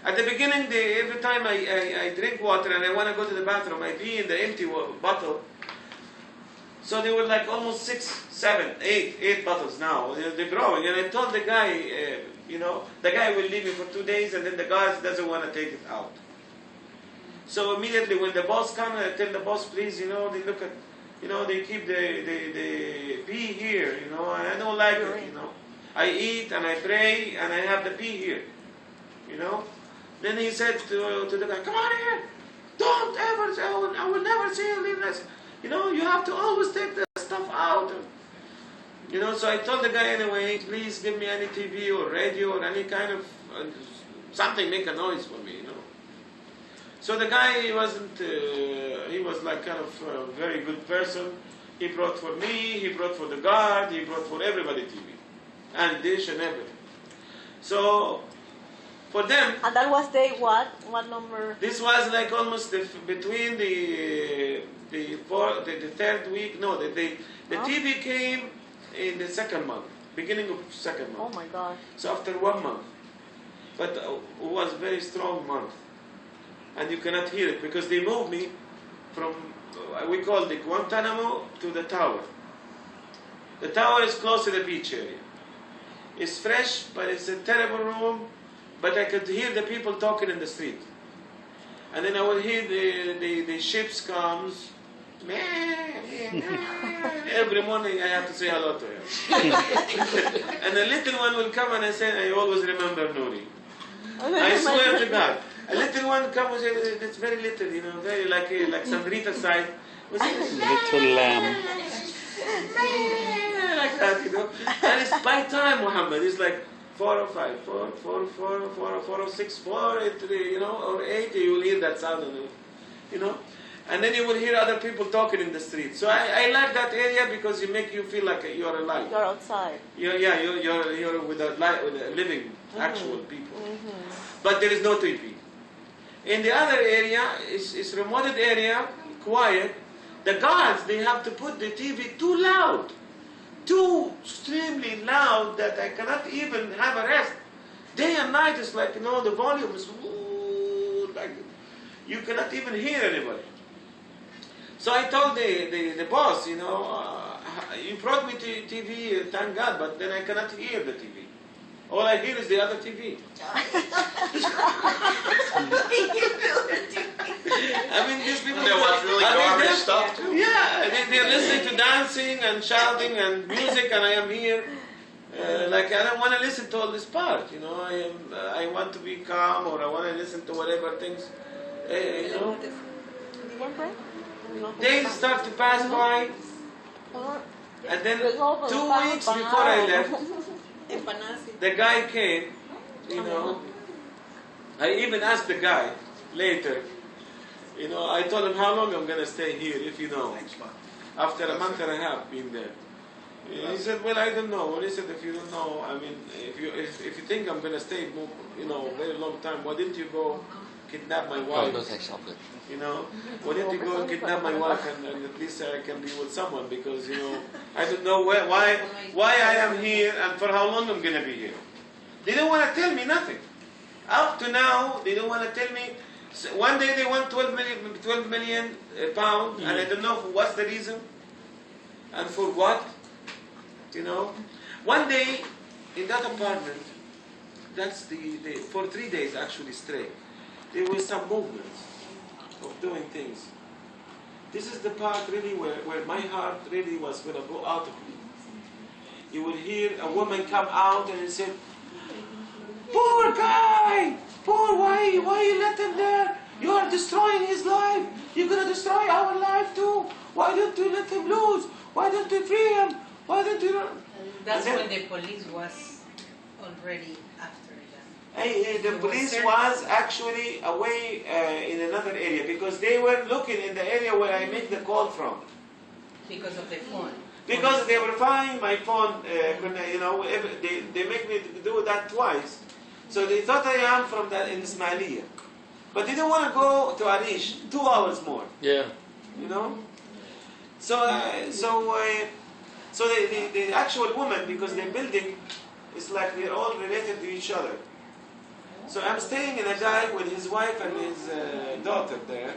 at the beginning, every time I drink water and I want to go to the bathroom, I pee in the empty bottle. So they were like almost 6, 7, 8 bottles now. They're growing. And I told the guy, the guy will leave me for 2 days, and then the guy doesn't want to take it out. So immediately when the boss comes, I tell the boss, please, they look at, they keep the pee here, and I don't like it, I eat and I pray and I have the pee here, Then he said to the guy, come on here, don't ever say, I will never see you leave this. You have to always take the stuff out. So I told the guy anyway, please give me any TV or radio or any kind of something, make a noise for me, So the guy, he was like kind of a very good person. He brought for me, he brought for the guard, he brought for everybody TV. And dish and everything. So, for them... And that was day what? What number? This was like almost between the third week. No, the TV came in the second month, beginning of second month. Oh my God. So after 1 month. But it was a very strong month. And you cannot hear it because they moved me from, we call the Guantanamo to the tower. The tower is close to the beach area. It's fresh, but it's a terrible room. But I could hear the people talking in the street. And then I would hear the ships comes, Every morning I have to say hello to him. And the little one will come and I say, I always remember Nuri. I swear to God. A little one comes and says, it's very little, very like Sandrita size. Little lamb. Like that, And it's by time, Muhammad. It's like 4 or 5, 4 or 6, 4, 8, 3, or 8. You will hear that sound, And then you will hear other people talking in the street. So I like that area because it makes you feel like you're alive. You're outside. You're with a living, actual people. But there is no TV. In the other area, it's remote area, quiet. The guards, they have to put the TV too loud. Too extremely loud that I cannot even have a rest. Day and night is like, the volume is like, you cannot even hear anybody. So I told the boss, you brought me to TV, thank God, but then I cannot hear the TV. All I hear is the other TV. These people... They watch really garbage stuff too. Yeah, they're listening to dancing and shouting and music, and I am here. I don't want to listen to all this part, I want to be calm, or I want to listen to whatever things, Days start to pass by, and then 2 weeks before I left, the guy came, I even asked the guy later, I told him how long I'm going to stay here, if you know. After a month and a half being there. He said, well, I don't know. Well, he said, if you don't know, if you think I'm going to stay, very long time, why didn't you go kidnap my wife? Why didn't you go and kidnap my wife and at least I can be with someone? Because, I don't know why I am here and for how long I'm going to be here. They don't want to tell me nothing. Up to now, they don't want to tell me. So one day they want 12 million pounds, and I don't know what's the reason and for what. One day in that apartment, that's for 3 days actually straight, there were some movements of doing things. This is the part really where my heart really was going to go out of me. You will hear a woman come out and say, poor guy! Why you let him there? You are destroying his life. You're going to destroy our life too. Why don't you let him loose? Why don't you free him? Why don't you... That's when the police was already after them. The police was actually away in another area because they were looking in the area where I make the call from. Because of the phone. Because they were finding my phone, they make me do that twice. So they thought I am from in Ismailia. But they didn't want to go to Arish, 2 hours more. Yeah. So the actual woman, because they're building, it's like they're all related to each other. So I'm staying in a guy with his wife and his daughter there.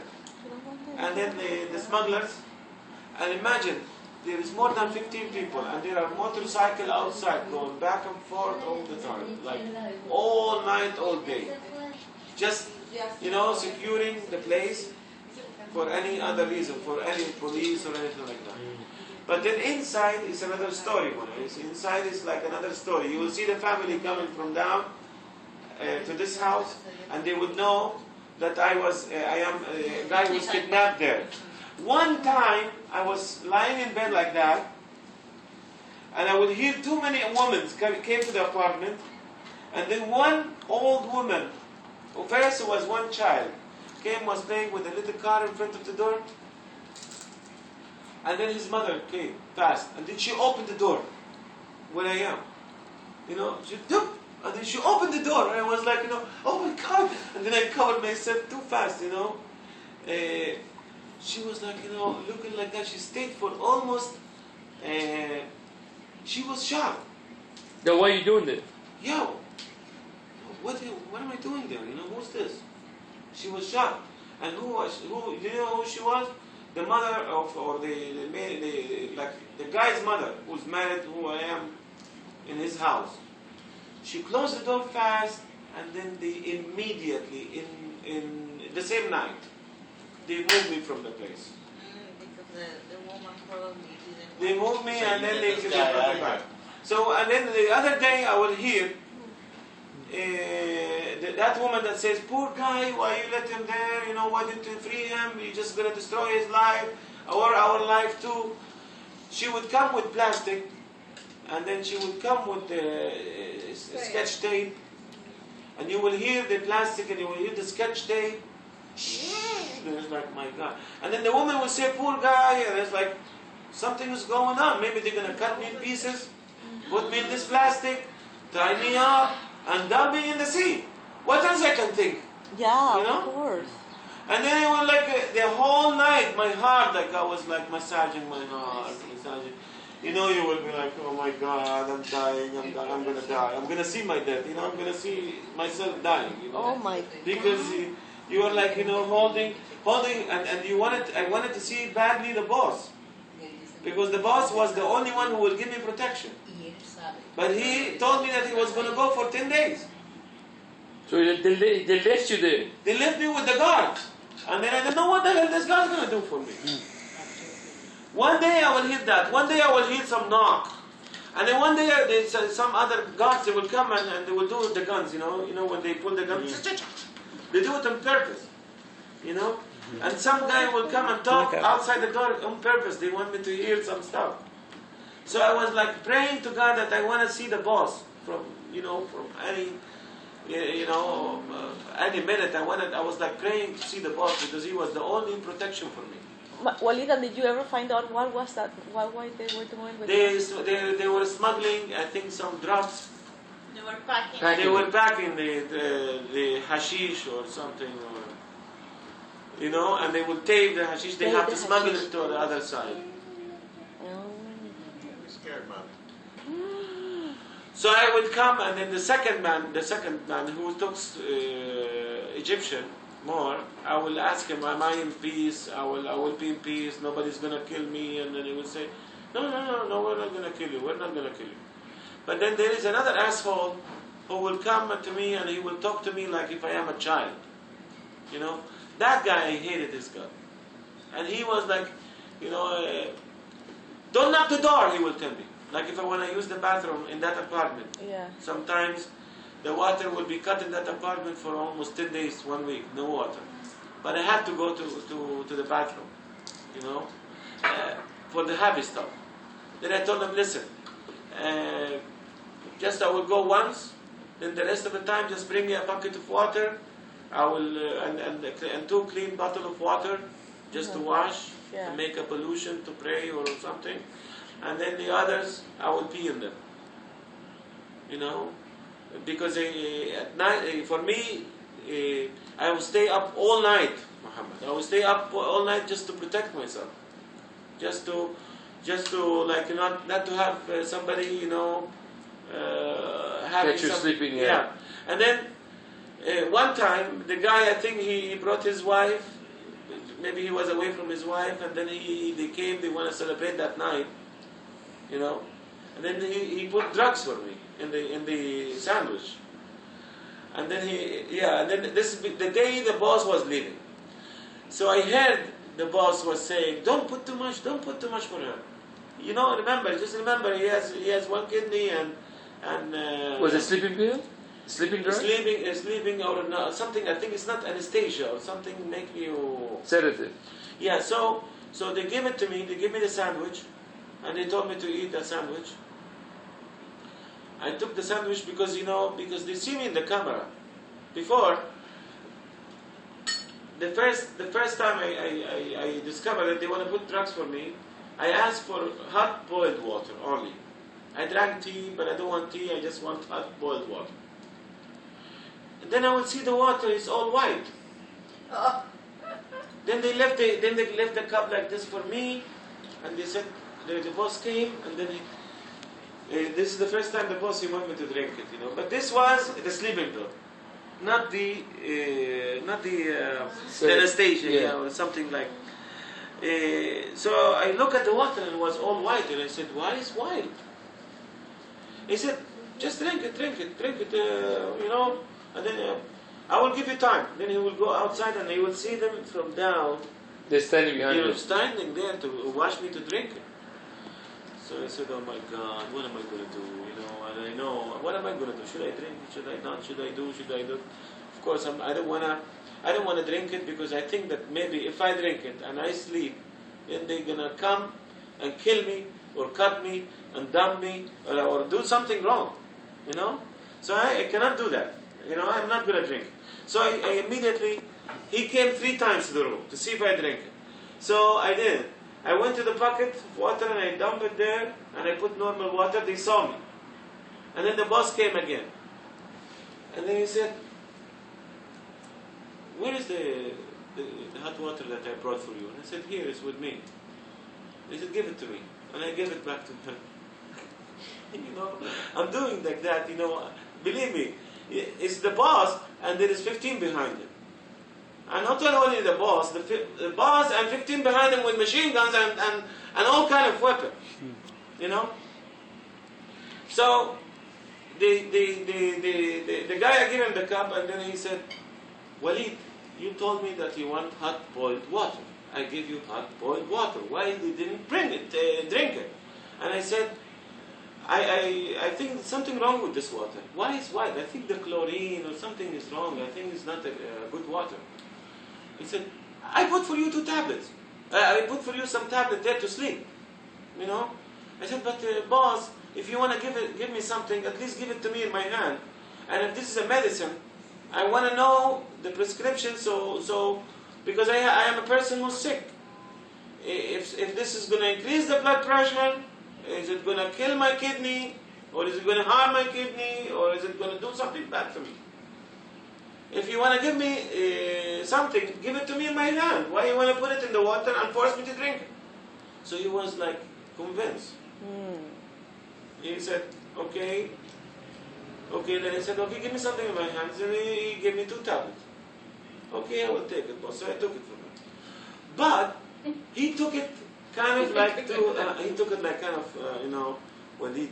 And then the smugglers, and imagine, there is more than 15 people, and there are motorcycles outside going back and forth all the time, like all night, all day. Just, securing the place for any other reason, for any police or anything like that. But then inside is another story. Inside is like another story. You will see the family coming from down to this house, and they would know that a guy was kidnapped there. One time, I was lying in bed like that, and I would hear too many women came to the apartment, and then one old woman, who first was one child, was playing with a little car in front of the door, and then his mother came fast, and then she opened the door where I am. She took, and then she opened the door, and I was like, oh my God, and then I covered myself too fast, She was like, looking like that. She stayed for almost, she was shocked. Then what are you doing there? Yo, what am I doing there? Who's this? She was shocked. And who you know who she was? The mother or the guy's mother, who's married, who I am in his house. She closed the door fast, and then they immediately, in the same night, they moved me from the place. The woman probably didn't. They move me So and you then get they this give guy me out a of back. here. So, and then the other day I will hear that woman that says, poor guy, why you let him there? You know, why didn't you free him? You're just going to destroy his life, or our life too. She would come with plastic, and then she would come with sketch tape, and you will hear the plastic and you will hear the sketch tape. And it's like, my God. And then the woman will say, poor guy, and it's like, something is going on. Maybe they're going to cut me in pieces, put me in this plastic, tie me up, and dump me in the sea. What else I can think? Yeah, You know? of course. And then it was like the whole night, my heart, like I was like massaging my heart, massaging. You know, you will be like, oh my God, I'm dying, I'm going to die. I'm going to see my death, you know, I'm going to see myself dying, you know. Oh my. Because you are like, you know, holding, and I wanted to see badly the boss. Because the boss was the only one who would give me protection. But he told me that he was going to go for 10 days. So they left you there. They left me with the guards. And then I don't know what the hell this guy's going to do for me. One day I will hear that. One day I will hear some knock. And then one day some other guards, they will come and they will do the guns, you know when they pull the guns. They do it on purpose, you know. And some guy will come and talk outside the door on purpose. They want me to hear some stuff. So I was like praying to God that I want to see the boss from any, any minute. I was like praying to see the boss because he was the only protection for me. Walida, did you ever find out what was that? What they were doing with They were smuggling, I think, some drugs. They were packing. They were packing the hashish or something, or, and they would tape the hashish. They have to smuggle it to the other side. I'm scared, man. So I would come, and then the second man who talks Egyptian more, I will ask him, am I in peace? I will be in peace. Nobody's going to kill me. And then he will say, no, we're not going to kill you. We're not going to kill you. But then there is another asshole who will come to me and he will talk to me like if I am a child. That guy, I hated this guy. And he was like, don't knock the door, he will tell me. Like if I want to use the bathroom in that apartment. Yeah. Sometimes the water will be cut in that apartment for almost 10 days, 1 week, no water. But I had to go to the bathroom, for the heavy stuff. Then I told him, listen, just I will go once, then the rest of the time just bring me a bucket of water. I will and 2 clean bottles of water just to wash and make a pollution to pray or something. And then the others, I will pee in them. Because at night, for me, I will stay up all night, Muhammad. I will stay up all night just to protect myself, just to like not to have somebody having catch you sleeping. Yeah. And then one time the guy, I think he brought his wife. Maybe he was away from his wife, and then they came. They want to celebrate that night, And then he put drugs for me in the sandwich. And then this is the day the boss was leaving. So I heard the boss was saying, don't put too much for her. Remember he has 1 kidney and was it sleeping pill? Sleeping drug? Sleeping or no, something. I think it's not anesthesia or something make you sedative. Yeah. So they gave it to me. They gave me the sandwich, and they told me to eat the sandwich. I took the sandwich because they see me in the camera. Before the first time I discovered that they want to put drugs for me, I asked for hot boiled water only. I drank tea, but I don't want tea. I just want hot boiled water. And then I would see the water is all white. Oh. Then they left the cup like this for me, and they said the boss came, and then this is the first time the boss he wanted me to drink it, But this was the sleeping pill, not the anesthesia, or something like. So I look at the water and it was all white, and I said, why is white? He said, just drink it, and then I will give you time. Then he will go outside and he will see them from down They're standing behind you. standing there to watch me to drink it. So I said, oh my God, what am I going to do? And I know, what am I going to do? Should I drink it? Should I not? Should I do? Of course, I don't want to drink it because I think that maybe if I drink it and I sleep, then they're going to come and kill me or cut me and dump me or do something wrong, So I cannot do that. I'm not going to drink it. So I immediately, he came 3 times to the room to see if I drink it. So I did. I went to the bucket of water and I dumped it there and I put normal water. They saw me. And then the boss came again. And then he said, where is the hot water that I brought for you? And I said, here, it's with me. He said, give it to me. And I gave it back to him. I'm doing like that, Believe me, it's the boss and there is 15 behind him. And not only the boss and 15 behind him with machine guns and all kind of weapons. So the guy, I gave him the cup and then he said, Walid, you told me that you want hot boiled water. I gave you hot boiled water. Why you didn't drink it? And I said, I think there's something wrong with this water. Why is white? I think the chlorine or something is wrong. I think it's not a good water. He said, I put for you 2 tablets. I put for you some tablet there to sleep. I said, but boss, if you want to give me something, at least give it to me in my hand. And if this is a medicine, I want to know the prescription so because I am a person who's sick. If this is going to increase the blood pressure, is it going to kill my kidney? Or is it going to harm my kidney? Or is it going to do something bad for me? If you want to give me something, give it to me in my hand. Why you want to put it in the water and force me to drink it? So he was like convinced. He said, okay. Then I said, okay, give me something in my hand. And he gave me 2 tablets. Okay, I will take it, boss. So I took it from him. But he took it kind of like when he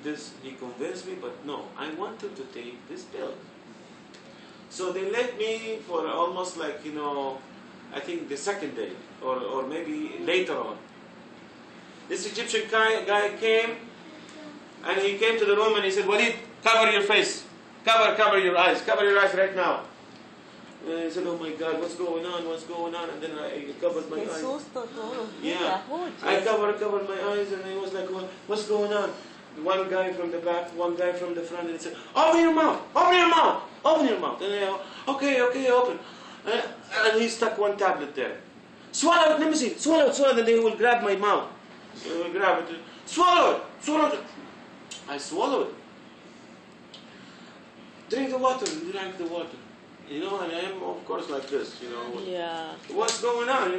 convinced me, but no, I wanted to take this pill. So they let me for almost like, I think the second day or maybe later on. This Egyptian guy came and he came to the room and he said, Walid, cover your face. Cover your eyes. Cover your eyes right now. And I said, oh my God, what's going on? And then I covered my eyes. Yeah. I covered my eyes and I was like, what's going on? One guy from the back, one guy from the front, and he said, open your mouth. And I, okay, open. And he stuck 1 tablet there. Swallow it, let me see. Swallow it. And they will grab my mouth. They will grab it. Swallow it. I swallowed it. Drink the water. You drank the water. And I am, of course, like this, Yeah. What's going on,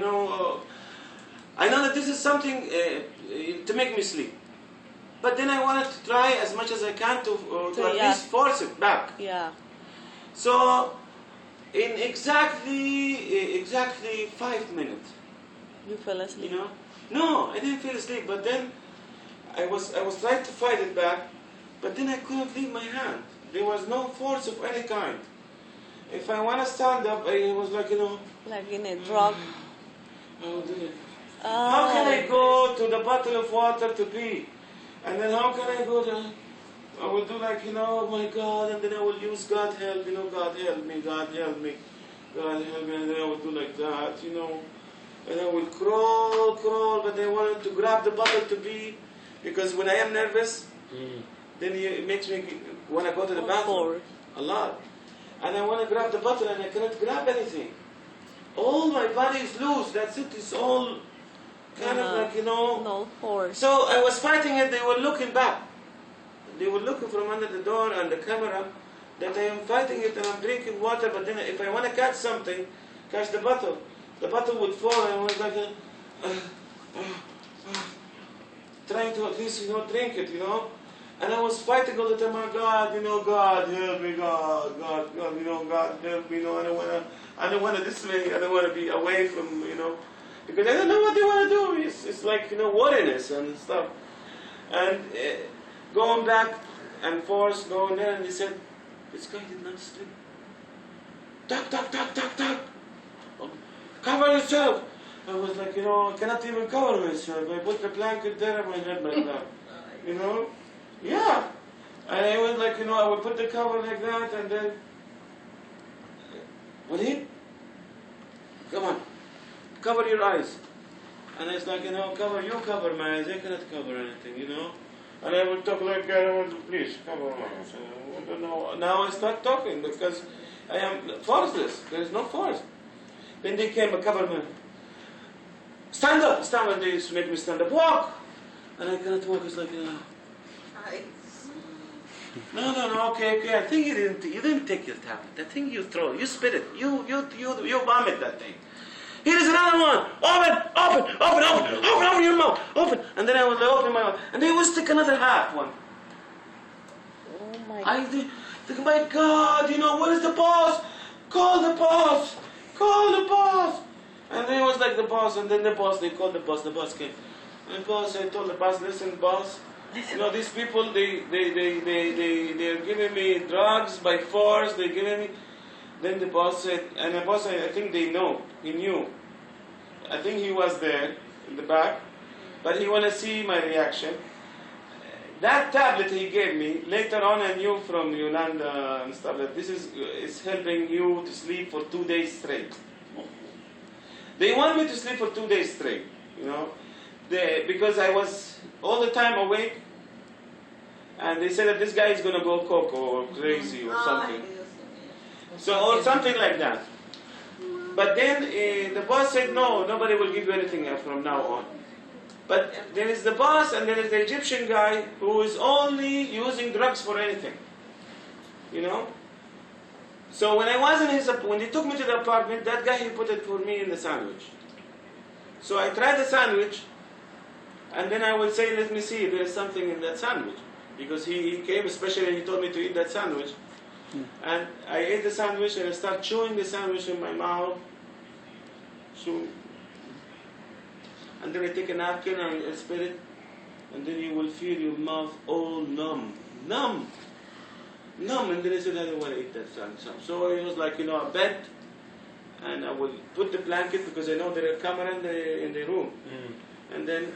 I know that this is something to make me sleep. But then I wanted to try as much as I can to at least force it back. Yeah. So, in exactly 5 minutes. You fell asleep. No, I didn't fall asleep. But then I was trying to fight it back, but then I couldn't leave my hand. There was no force of any kind. If I want to stand up, I was like, like in a drug. I will do it. How can I go to the bottle of water to pee? And then how can I go to... I will do like, oh my God, and then I will use God help, God help me, God help me, God help me, and then I will do like that, and I will crawl, but I wanted to grab the bottle to pee, because when I am nervous, then it makes me want to go to the bathroom a lot. And I want to grab the bottle and I cannot grab anything. All my body is loose, that's it, it's all kind of like, No force. So I was fighting it, they were looking back. They were looking from under the door and the camera that I am fighting it and I'm drinking water, but then if I want to catch something, catch the bottle would fall and I was like, trying to at least, drink it, And I was fighting all the time, my God, God help me, God help me, I don't want to this way, I don't want to be away from, because I don't know what they want to do. It's like, wariness and stuff. And going back and forth, going there, and he said, this guy did not sleep. Tuck. Cover yourself. I was like, I cannot even cover myself. I put the blanket there on my head like that. Yeah. And I went like, I would put the cover like that and then, Walid, come on, cover your eyes. And it's like, cover my eyes. I cannot cover anything, And I would talk like, please, cover my eyes. I don't know. Now I start talking because I am forceless. There is no force. Then they came and covered me. Stand up. They used to make me stand up. Walk. And I cannot walk. It's like, No, okay. I think you didn't take your tablet. I think you throw it. You spit it. You vomit that thing. Here is another one. Open your mouth. Open. And then I would open my mouth. And they would stick another half one. Oh my I think, my God, what is the boss? Call the boss. And then it was like the boss, and then they called the boss came. And I told the boss, listen, boss, these people, they're giving me drugs by force, they're giving me. Then the boss said, and the boss, I think he knew. I think he was there in the back, but he wanted to see my reaction. That tablet he gave me, later on I knew from Yolanda and stuff that this is helping you to sleep for 2 days straight. They want me to sleep for 2 days straight, because I was all the time awake, and they said that this guy is going to go coco or crazy or something. Or something like that. But then the boss said, no, nobody will give you anything from now on. But there is the boss and there is the Egyptian guy who is only using drugs for anything. So when when they took me to the apartment, that guy, he put it for me in the sandwich. So I tried the sandwich, and then I would say, let me see if there is something in that sandwich. Because he came especially and he told me to eat that sandwich. And I ate the sandwich and I started chewing the sandwich in my mouth. And then I take a napkin and I spit it. And then you will feel your mouth all numb. And then I said, I don't want to eat that sandwich. So it was like, a bed. And I would put the blanket because I know there is a camera in the room. And then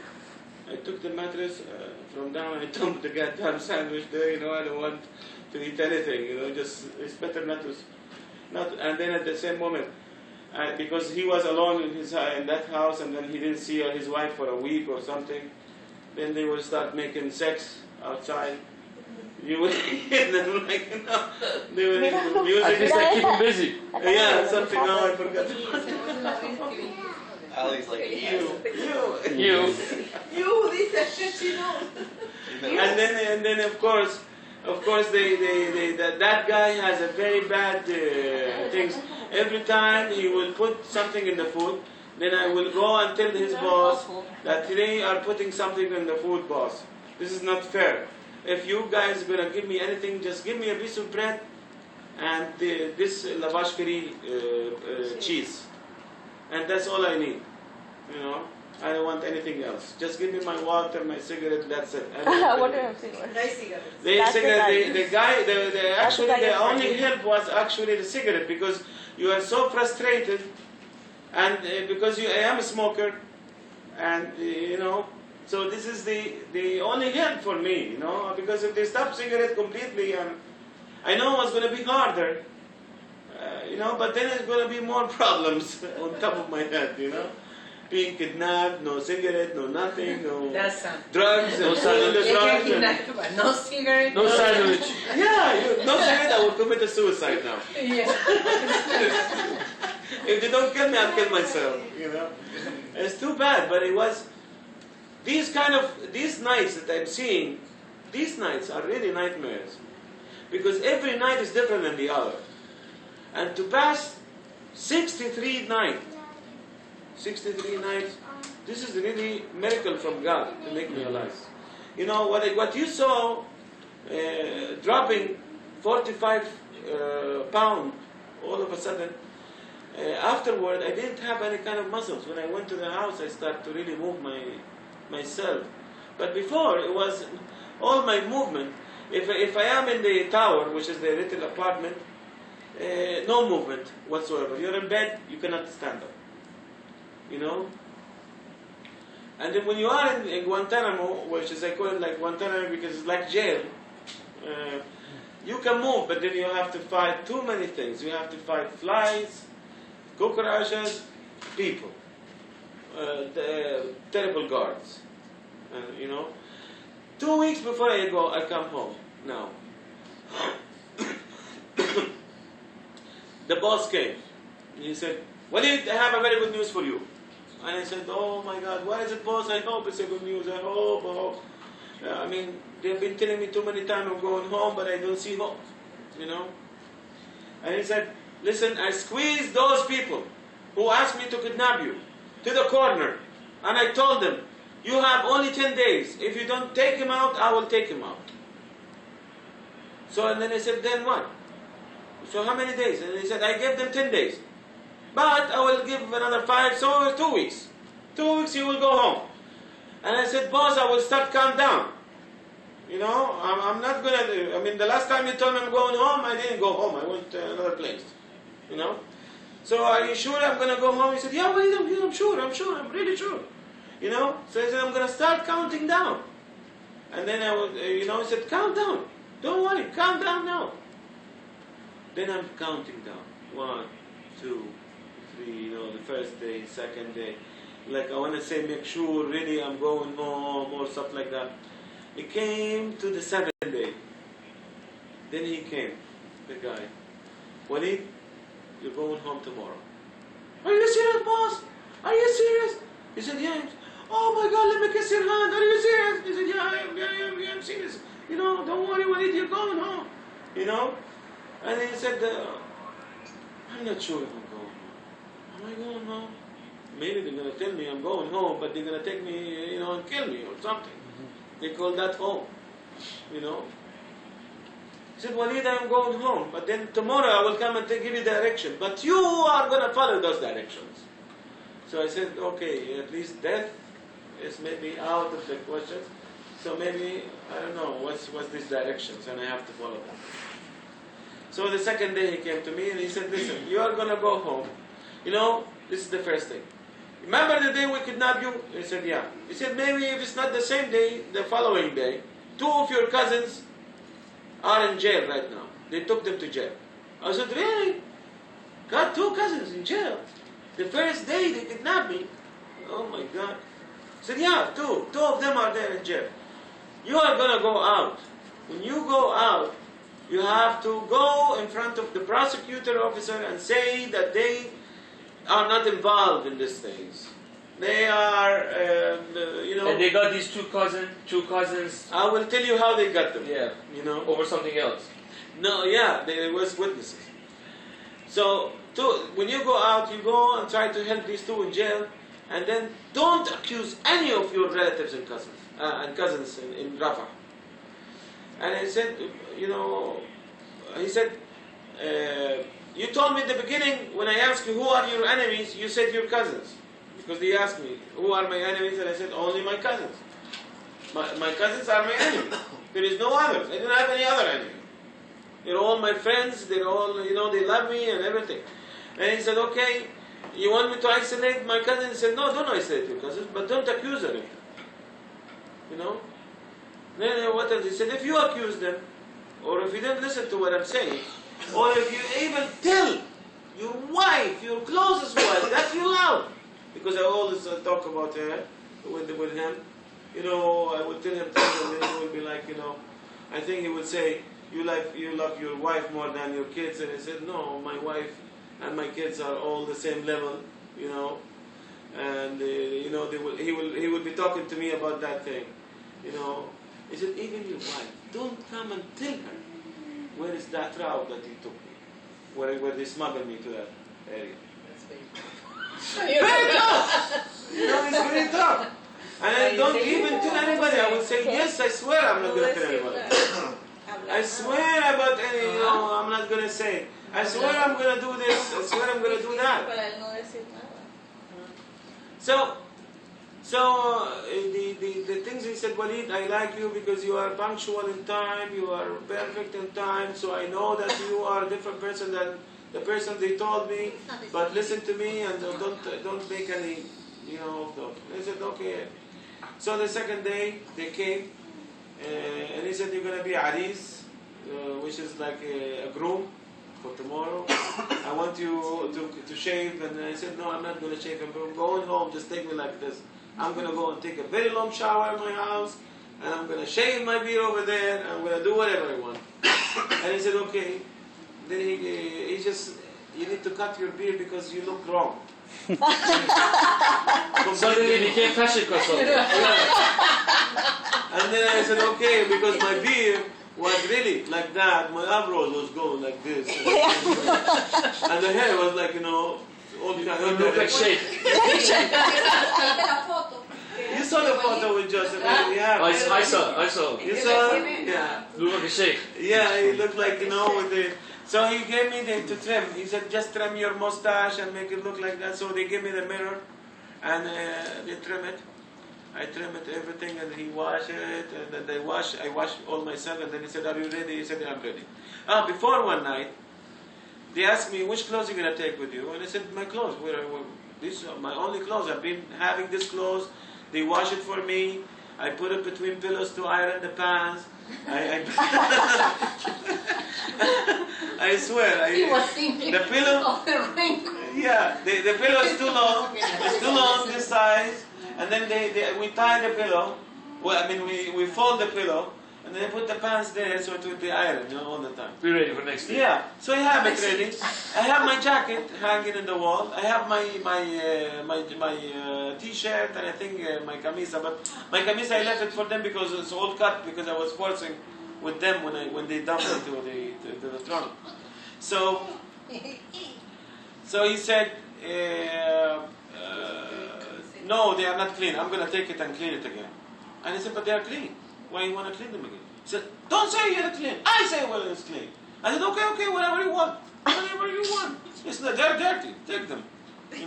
I took the mattress from down and I dumped the goddamn sandwich there. I don't want to eat anything. Just it's better not to. And then at the same moment, because he was alone in that house, and then he didn't see his wife for a week or something. Then they would start making sex outside. You would hear them like, they would listen to music. At least I keep him busy. Yeah, something. No, I forgot. Ali's like, You, this shit she knows. And then of course, that guy has a very bad things. Every time he will put something in the food, then I will go and tell his boss that they are putting something in the food, boss. This is not fair. If you guys are gonna give me anything, just give me a piece of bread and this lavash curry cheese, and that's all I need. I don't want anything else. Just give me my water, my cigarette. That's it. Water and cigarette. Nice cigarettes. The only help was actually the cigarette, because you are so frustrated, and because I am a smoker, and so this is the only help for me, because if they stop cigarette completely, I know it's going to be harder, but then it's going to be more problems on top of my head, Being kidnapped, no cigarette, no nothing, no drugs, no drugs, no cigarette, no sandwich. No cigarette, I will commit a suicide now. Yeah. If they don't kill me, I'll kill myself. It's too bad, but it was these nights that I'm seeing. These nights are really nightmares, because every night is different than the other, and to pass 63 nights. This is really miracle from God to make me alive. What you saw dropping 45 pounds all of a sudden. Afterward, I didn't have any kind of muscles. When I went to the house, I started to really move myself. But before, it was all my movement. If I am in the tower, which is the little apartment, no movement whatsoever. You're in bed, you cannot stand up. you know. And then when you are in Guantanamo, which is I call it like Guantanamo because it's like jail, you can move, but then you have to fight too many things. You have to fight flies, cockroaches, people, the terrible guards, you know. 2 weeks before I go, I come home now. The boss came. He said, Walid, I have a very good news for you. And I said, oh my God, what is it, boss? I hope it's a good news. I hope. I mean, they've been telling me too many times I'm going home, but I don't see hope, you know. And he said, listen, I squeezed those people who asked me to kidnap you to the corner. And I told them, you have only 10 days. If you don't take him out, I will take him out. So, and then I said, then what? So how many days? And he said, I gave them 10 days. But I will give another 5, so 2 weeks. 2 weeks you will go home. And I said, boss, I will start calm down. You know, I'm not going to, I mean, the last time you told me I'm going home, I didn't go home. I went to another place. You know. So are you sure I'm going to go home? He said, yeah, wait, I'm sure, I'm really sure. You know. So I said, I'm going to start counting down. And then I was, you know, he said, count down. Don't worry, count down now. Then I'm counting down. 1, 2, 3, you know, the first day, second day. Like I want to say, make sure really I'm going home or stuff like that. It came to the 7th day. Then he came, the guy. Walid, you're going home tomorrow. Are you serious, boss? Are you serious? He said, yeah. Oh my God, let me kiss your hand. Are you serious? He said, yeah, I'm serious. You know, don't worry, Walid, you're going home. You know? And he said, I'm not sure if I'm going home. Am I going home? Maybe they're going to tell me I'm going home, but they're going to take me, you know, and kill me or something. They call that home, you know. He said, Walid, I'm going home, but then tomorrow I will come and give you direction. But you are going to follow those directions. So I said, okay, at least death is maybe out of the question. So maybe, I don't know, what's these directions, and I have to follow them. So the second day he came to me and he said, listen, you are going to go home. You know, this is the first thing. Remember the day we kidnapped you? He said, yeah. He said, maybe if it's not the same day, the following day, 2 of your cousins are in jail right now. They took them to jail. I said, really? Got 2 cousins in jail? The first day they kidnapped me? Oh my God. He said, yeah, 2. 2 of them are there in jail. You are going to go out. When you go out, you have to go in front of the prosecutor officer and say that they are not involved in these things. They are, you know. And they got these two cousins. I will tell you how they got them. Yeah. You know. Over something else. No, yeah, they was witnesses. So, when you go out, you go and try to help these 2 in jail, and then don't accuse any of your relatives and cousins in Rafah. And I said, you know, he said, you told me in the beginning, when I asked you who are your enemies, you said your cousins. Because they asked me, who are my enemies? And I said, only my cousins. My cousins are my enemies. There is no others. I don't have any other enemy. They're all my friends. They're all, you know, they love me and everything. And he said, okay, you want me to isolate my cousins? He said, no, don't isolate your cousins, but don't accuse them. You know? Then what else? He said, if you accuse them, or if you don't listen to what I'm saying, or if you even tell your wife, your closest wife, that you love, because I always talk about her with him, you know, I would tell him things and then he would be like, you know, I think he would say, you love your wife more than your kids, and he said, no, my wife and my kids are all the same level, you know, and you know, he will be talking to me about that thing, you know. He said, even your wife, don't come and tell her where is that route that you took me, where they smuggled me to that area. Very tough! You know, it's very tough. And I don't even tell anybody. I would say, yes, I swear I'm not going to tell anybody. I swear about any, you know, I'm not going to say. I swear I'm going to do this. I swear I'm going to do that. So the things he said, Walid, I like you because you are punctual in time, you are perfect in time, so I know that you are a different person than the person they told me, but listen to me and don't make any, I said, okay. So the second day, they came, and he said, you're going to be Aris, which is like a groom for tomorrow. I want you to shave. And I said, no, I'm not going to shave. I'm going home. Just take me like this. I'm going to go and take a very long shower in my house, and I'm going to shave my beard over there, and I'm going to do whatever I want. And he said, okay. Then he just, you need to cut your beard because you look wrong. Suddenly he became fashion consultant. And then I said, okay, because my beard was really like that. My eyebrows was going like this. And the hair was like, all kind of... You look like Sheikh. You saw the photo with Joseph. Yeah. I saw. You saw? Yeah. Look like a Sheikh. Yeah, he looked like, with the... So he gave me to trim. He said, just trim your mustache and make it look like that. So they gave me the mirror and they trim it. I trim it, everything, and he wash it, and then I wash all myself, and then he said, are you ready? He said, I'm ready. Before one night, they asked me, which clothes are you going to take with you? And I said, my clothes. These are my only clothes. I've been having this clothes. They wash it for me. I put it between pillows to iron the pants. I swear. He was thinking the pillow, of the wrinkle. Yeah, the pillow is too long. It's too long this size. And then we tie the pillow. Well, I mean, we fold the pillow, and then they put the pants there so it would be ironed, all the time. Be ready for next day. Yeah, so I have it ready. I have my jacket hanging in the wall. I have my t-shirt and I think my camisa. But my camisa I left it for them because it's all cut because I was forcing with them when they dumped it to the trunk. So he said. No, they are not clean. I'm going to take it and clean it again. And I said, but they are clean. Why you want to clean them again? He said, don't say you're clean. I say, well, it's clean. I said, okay, whatever you want. Whatever you want. They're dirty. Take them. He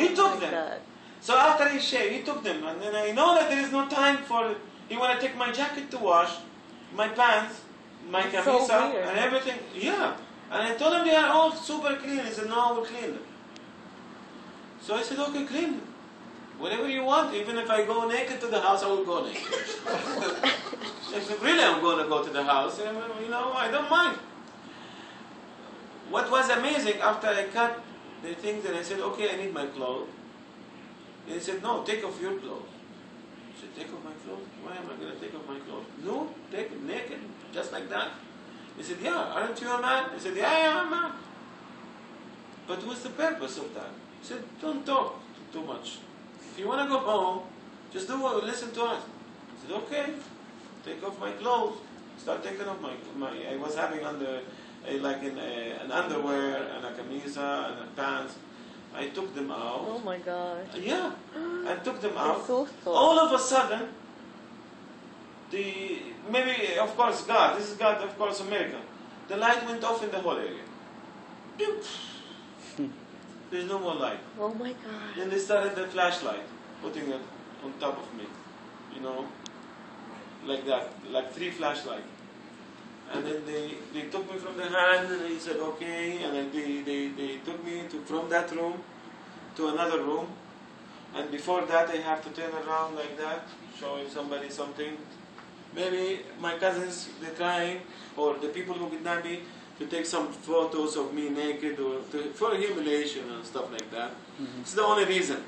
took them. God. So after he shaved, he took them. And then I know that there is no time for, he want to take my jacket to wash, my pants, my camisa, and everything. Yeah. And I told him they are all super clean. He said, no, we'll clean them. So I said, okay, clean them. Whatever you want, even if I go naked to the house, I will go naked. If really I'm going to go to the house, I don't mind. What was amazing, after I cut the things and I said, okay, I need my clothes. And he said, no, take off your clothes. I said, take off my clothes? Why am I going to take off my clothes? No, take them naked, just like that. He said, yeah, aren't you a man? I said, yeah, I'm a man. But what's the purpose of that? He said, don't talk too much. If you want to go home, just listen to us. I said, okay, take off my clothes. Start taking off my I was having under, an underwear and a camisa and a pants. I took them out. Oh my God. Yeah, I took them out. So all of a sudden, maybe, of course, God, this is God, of course, America. The light went off in the whole area. There's no more light. Oh my God. Then they started the flashlight, putting it on top of me, like that, like 3 flashlights. And then they took me from the hand, and he said, okay, and then they took me from that room to another room. And before that, I have to turn around like that, showing somebody something. Maybe my cousins, they're trying, or the people who kidnapped me, to take some photos of me naked or for humiliation and stuff like that. Mm-hmm. It's the only reason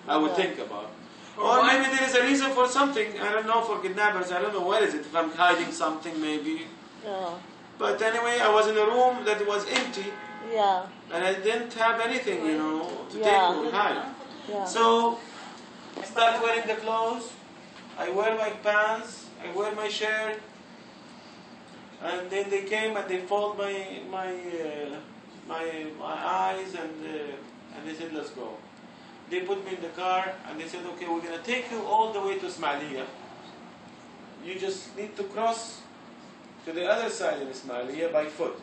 I would think about. Or maybe there is a reason for something, I don't know, for kidnappers, I don't know what is it, if I'm hiding something maybe. Yeah. But anyway, I was in a room that was empty. Yeah. And I didn't have anything, to take or hide. Yeah. So, I start wearing the clothes, I wear my pants, I wear my shirt, and then they came and they fold my eyes and they said, let's go. They put me in the car and they said, okay, we're going to take you all the way to Ismailia. You just need to cross to the other side of Ismailia by foot,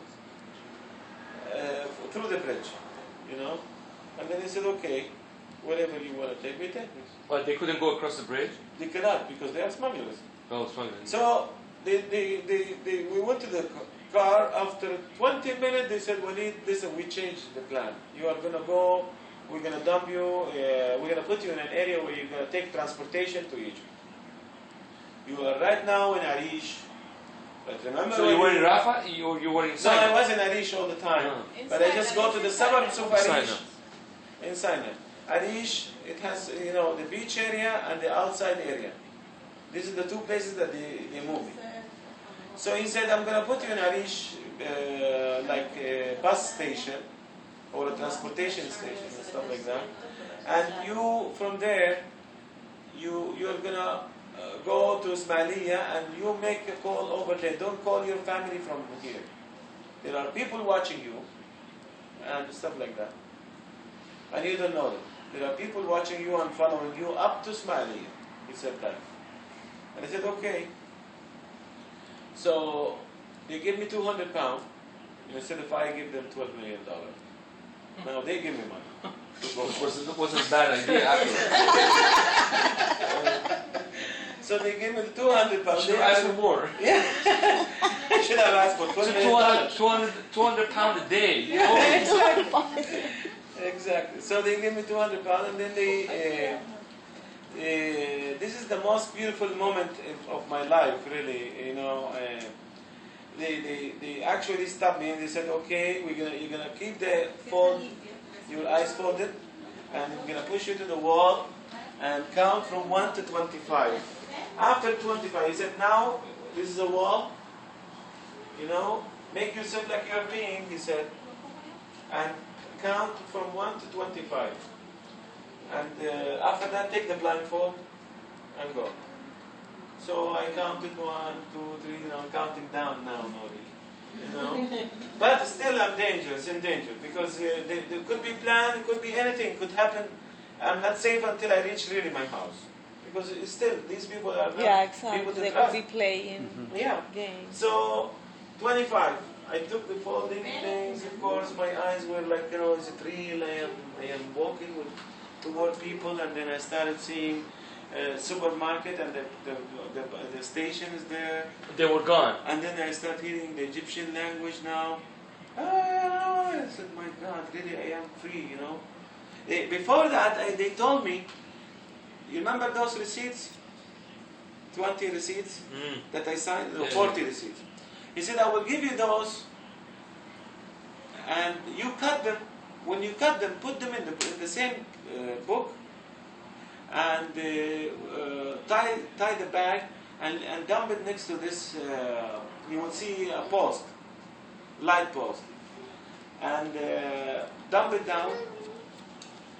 through the bridge, And then they said, okay, whatever you want to take me, take me. But they couldn't go across the bridge? They cannot because they are smugglers. Oh, smugglers. So we went to the car. After 20 minutes, they said, Walid, listen, we changed the plan. You are going to go, we're going to dump you, we're going to put you in an area where you're going to take transportation to Egypt. You are right now in Arish. But remember, So you were in Rafah? You were in no, Sinai? I was in Arish all the time. But I just go to the suburbs of Arish. In Sinai. Arish, it has, the beach area and the outside area. These are the two places that they move me. So he said, I'm going to put you in Arish, like a bus station or a transportation station and stuff like that. And you, from there, you're going to go to Ismailia and you make a call over there. Don't call your family from here. There are people watching you and stuff like that. And you don't know them. There are people watching you and following you up to Ismailia. He said that. And I said, okay. So they give me £200 instead of I give them $12 million. Now they give me money. Wasn't a bad idea after. So they gave me the £200. Should have asked for more. Yeah. I should have asked for $12 million. £200 a day. Exactly. So they gave me £200 and then this is the most beautiful moment of my life, really. They actually stopped me and they said, okay, you're gonna keep your eyes folded, and we're gonna push you to the wall and count from 1 to 25. After 25, he said, now this is a wall. Make yourself like you're being, he said, and count from 1 to 25. And after that, take the blindfold and go. So I counted 1, 2, 3, counting down now, Nori. But still I'm in danger, because there could be plan, it could be anything, could happen. I'm not safe until I reach really my house. Because still, these people are not people to They trust. could be playing games. So, 25. I took the folding things, of course, my eyes were like, is it real? I am walking toward people, and then I started seeing supermarket, and the station is there. They were gone. And then I started hearing the Egyptian language now. I said, my God, really, I am free, Before that, they told me, you remember those receipts? 20 receipts that I signed? 40 receipts. He said, I will give you those, and you cut them. When you cut them, put them in the same book, and tie the bag, and dump it next to this. You will see a post, light post, and dump it down.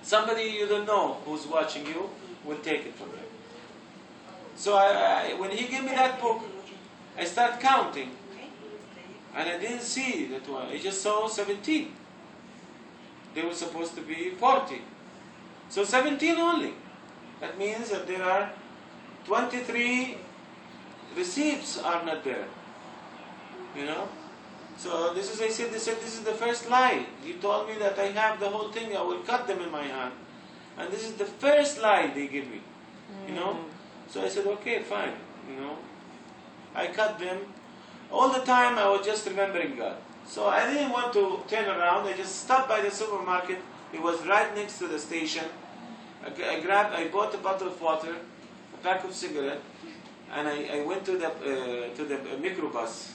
Somebody you don't know who's watching you will take it from you. So when he gave me that book, I started counting, and I didn't see that one. I just saw 17. They were supposed to be 40. So 17 only. That means that there are 23 receipts are not there. So they said this is the first lie. You told me that I have the whole thing, I will cut them in my hand. And this is the first lie they give me. So I said, okay, fine. I cut them. All the time I was just remembering God. So I didn't want to turn around. I just stopped by the supermarket. It was right next to the station. I bought a bottle of water, a pack of cigarettes, and I went to the microbus.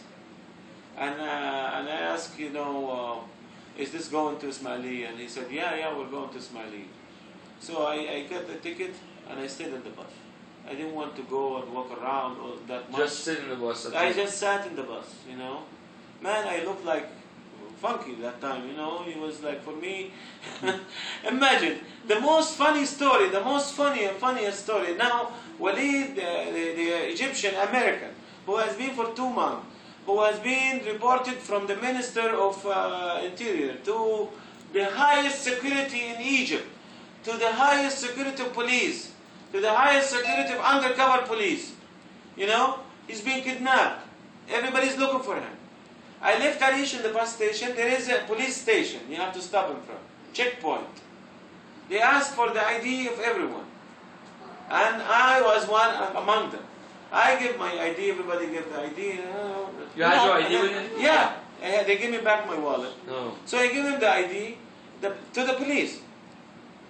And I asked, is this going to Ismailia? And he said, yeah, we're going to Ismailia. So I got the ticket and I stayed in the bus. I didn't want to go and walk around all that much. Just sit in the bus. I just sat in the bus, Man, I looked like funky that time, It was like, for me, imagine, the most funny story, the most funniest story. Now, Walid, the Egyptian American, who has been for 2 months, who has been reported from the Minister of Interior to the highest security in Egypt, to the highest security police, to the highest security of undercover police. He's been kidnapped. Everybody's looking for him. I left Arish in the bus station. There is a police station you have to stop him from. Checkpoint. They asked for the ID of everyone. And I was one among them. I give my ID, everybody give the ID. You had your ID with you? Yeah, they give me back my wallet. No. So I give him the ID to the police.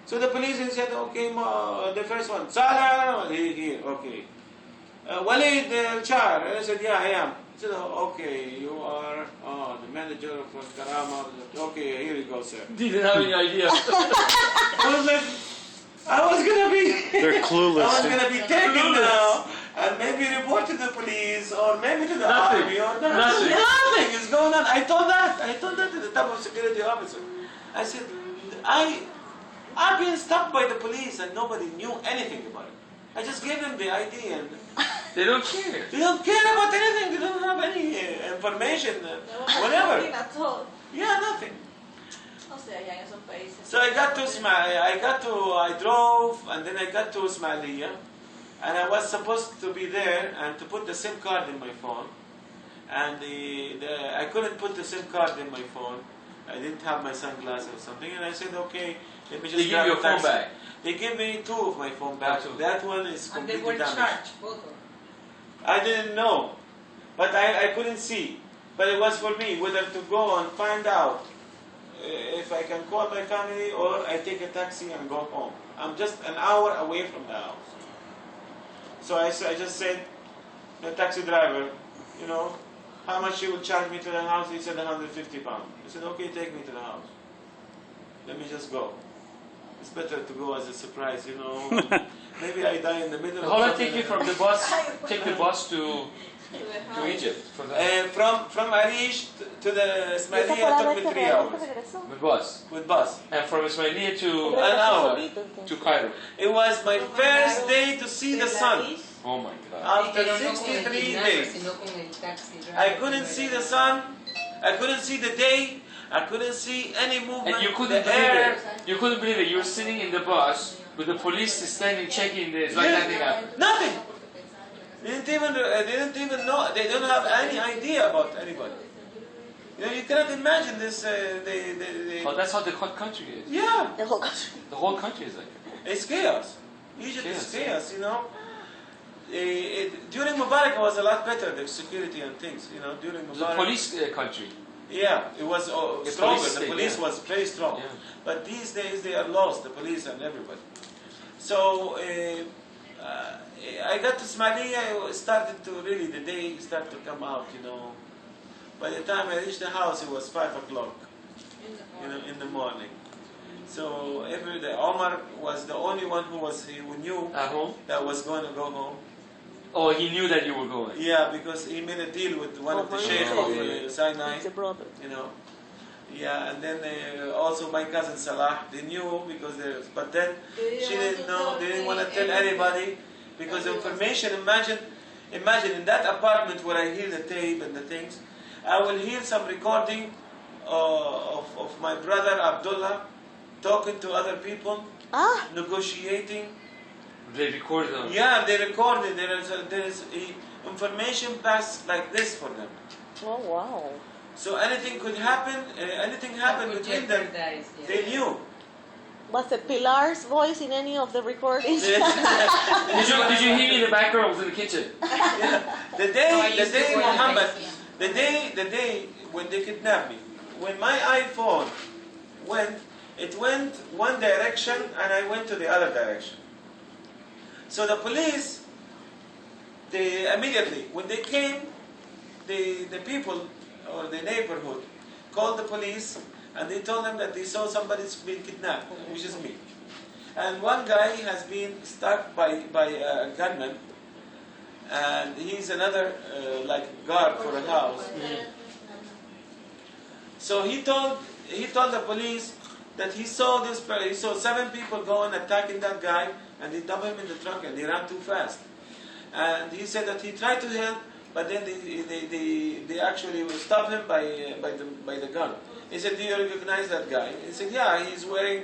So the police said, okay, the first one, Salah, here, okay. Walid Char. And I said, yeah, I am. He said, okay, you are the manager of Karama. Okay, here you go, sir. Didn't have any idea. I was like, I was gonna be. They're clueless. I was gonna be taken now and maybe reported to the police or maybe to the army or nothing. Nothing is going on. I told that to the top of security officer. I said, I've been stopped by the police and nobody knew anything about it. I just gave them the ID and They don't care. they don't care about anything. They don't have any information, whatever. Yeah, nothing. O sea, ya en esos países. So I drove and then I got to Ismailia and I was supposed to be there and to put the SIM card in my phone and I couldn't put the SIM card in my phone. I didn't have my sunglasses or something and I said, okay, let me just They give you a phone taxi. back. They gave me 2 of my phone back. That one is And they completely were damaged. charged, both of them. I didn't know, but I couldn't see. But it was for me whether to go and find out if I can call my family or I take a taxi and go home. I'm just an hour away from the house. So I just said, the taxi driver, how much he will charge me to the house? He said 150 pounds. I said, okay, take me to the house. Let me just go. It's better to go as a surprise, Maybe I die in the middle. How long take you from the bus? Take the bus to Egypt? From Arish to the Ismailia took me 3 hours. With bus. With bus. And from Ismailia to An hour. to Cairo. It was my first day to see the sun. Oh my God. After 63 days. I couldn't see the sun. I couldn't see the day. I couldn't see any movement. And you couldn't believe it. You couldn't believe it. You were sitting in the bus with the police standing checking this like nothing happened. Nothing. They didn't even know. They don't have any idea about anybody. You cannot imagine this. Oh, that's how the whole country is. Yeah. The whole country. The whole country is like that. It's chaos. Egypt is chaos, During Mubarak it was a lot better, the security and things, during Mubarak. The police country. Yeah, it was stronger. police The police was very strong. Yeah. But these days they are lost, the police and everybody. So I got to Somalia, the day started to come out, By the time I reached the house, it was 5 o'clock, in the morning. So every day, Omar was the only one who knew At home? that was going to go home. Oh, he knew that you were going. Yeah, because he made a deal with one of the sheikh of Sinai. It's a brother. Yeah, and then also my cousin Salah, they knew because but then she didn't know, they didn't want to tell anybody because the information, imagine in that apartment where I hear the tape and the things, I will hear some recording of my brother Abdullah talking to other people, negotiating. They recorded them. Yeah, they recorded. There is information passed like this for them. Oh, wow. So anything could happen. Anything happened between them. They knew. Was the Pilar's voice in any of the recordings? Did you hear me in the background? I was in the kitchen. Yeah. The day Muhammad, the day when they kidnapped me, when my iPhone went, it went one direction and I went to the other direction. So the police, they immediately, when they came, the people or the neighborhood called the police and they told them that they saw somebody's been kidnapped, which is me. And one guy has been stuck by a gunman, and he's another guard for a house. So he told the police that he saw 7 people go and attacking that guy, and they dumped him in the trunk and they ran too fast. And he said that he tried to help, but then they actually stopped him by the gun. He said, "Do you recognize that guy?" He said, "Yeah, he's wearing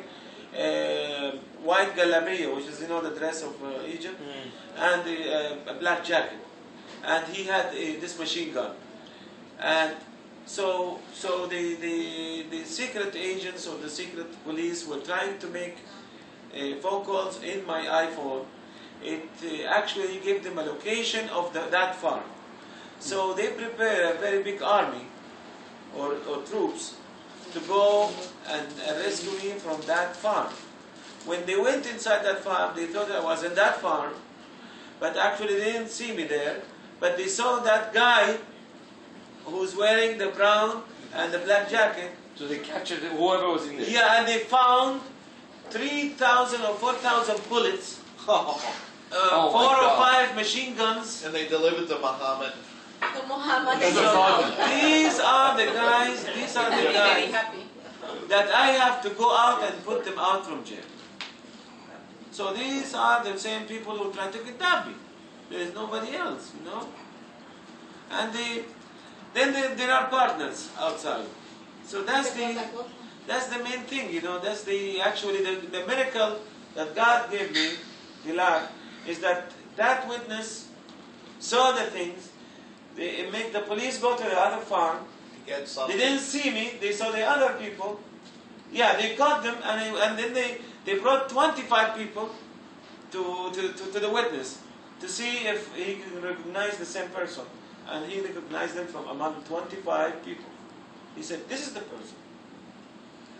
white galabeya, which is the dress of Egypt, and a black jacket, and he had this machine gun." And so the secret agents or the secret police were trying to make phone calls in my iPhone, actually gave them a location of that farm. So they prepare a very big army or troops to go and rescue me from that farm. When they went inside that farm, they thought I was in that farm, but actually they didn't see me there. But they saw that guy who's wearing the brown and the black jacket. So they captured whoever was in there. Yeah, and they found 3,000 or 4,000 bullets, 4 or 5 machine guns. And they delivered to Muhammad. To Muhammad. These are the guys. These are the Very guys happy. that I have to go out and put them out from jail. So these are the same people who try to kidnap me. There is nobody else, you know. And then there are partners outside. So that's the main thing, you know. That's the miracle that God gave me, Dilak, is that witness saw the things. They make the police go to the other farm. Get They something. didn't see me. They saw the other people. Yeah, they caught them, and then they brought 25 people to the witness to see if he can recognize the same person. And he recognized them from among 25 people. He said, "This is the person."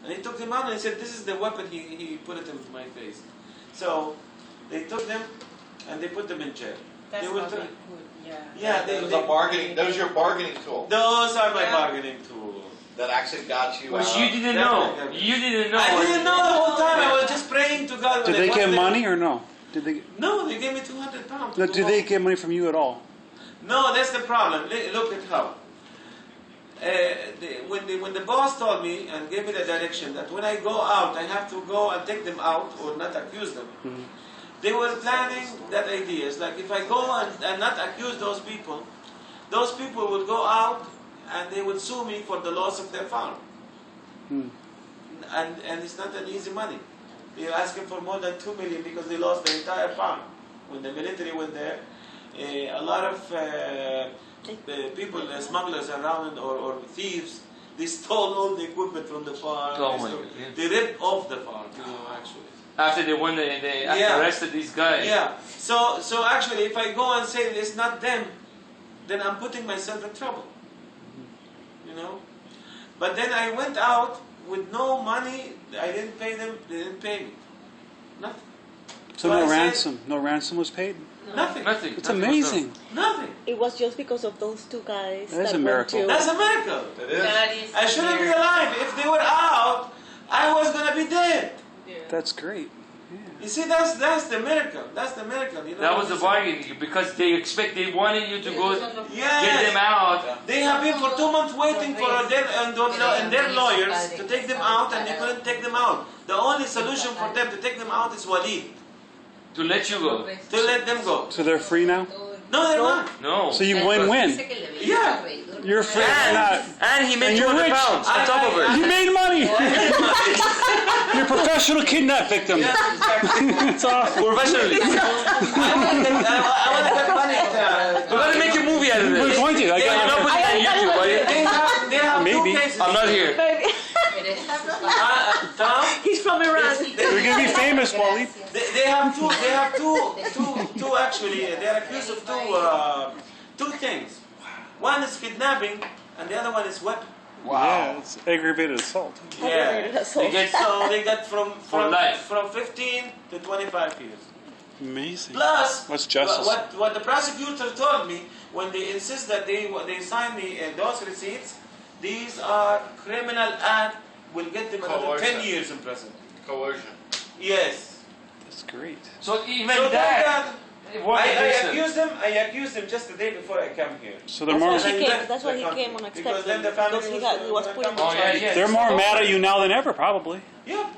And he took them out and he said, "This is the weapon he put it in my face." So they took them and they put them in jail. That's They were how they try- could, Yeah, That was your bargaining tool those are my Yeah. bargaining tools. that actually got you Which out. you didn't know. Definitely. You didn't know. I didn't know the whole time. I was just praying to God. Did when they I get was there. money or no? Did they? No, they gave me 200 pounds. to No, go did they home. get money from you at all? No, that's the problem. Look at how. When the boss told me and gave me the direction that when I go out, I have to go and take them out or not accuse them. Mhm. They were planning that idea. It's like if I go and not accuse those people will go out and they will sue me for the loss of their farm. Hmm. And it's not an easy money. They're asking for more than 2 million because they lost the entire farm. When the military went there, a lot of people, smugglers around or thieves, they stole all the equipment from the farm. Oh my God. They ripped off the farm, actually. After they won, they Yeah. arrested these guys. Yeah. So actually, if I go and say it's not them, then I'm putting myself in trouble. You know. But then I went out with no money. I didn't pay them. They didn't pay me. Nothing. So So I no said- ransom. No ransom was paid. Nothing. Nothing. It's Nothing was amazing. Nothing. It was just because of those two guys That is a went miracle. to- That's a miracle. It is. That is I shouldn't be weird. alive. If they were out, I was gonna be dead. Yeah. That's great. You see, that's the miracle. That's the miracle. You know. That was the bargain because they wanted you to go get Yes. them out. They have been for 2 months waiting for their lawyers to take them out, and they couldn't take them out. The only solution for them to take them out is Walid, To let you go. to let them go. So they're free now. No, they're not. No. So you win-win. Yeah. You're free. You're not. And he made And you're 200 rich. pounds on top of it. You made money. You're a professional kidnap victim. Yeah, exactly. It's awesome. Professionally. I want to get money. We're gonna make a movie out of We're this. going to. I You're not got putting it on YouTube, buddy. They have Maybe. 2 cases. I'm not here. Tom, He's from Iran. You're gonna be famous, Wally. they have two actually. They are accused of two things. One is kidnapping, and the other one is weapon. Yeah, it's aggravated assault. Aggravated assault. They get So they got from life. from 15 to 25 years. Amazing. Plus, What's justice? what the prosecutor told me when they insist that they sign me those receipts, these are criminal act, will get them another 10 Coercion. years in prison. Coercion. Yes. That's great. So even So that, then, what I against them? accused them just the day before I come here. So they're That's more. why he And came. left That's why the he country. came Because unexpectedly. then the family Because he was put in Oh, yeah, charge. yeah. They're more mad at you now than ever, probably. Yeah.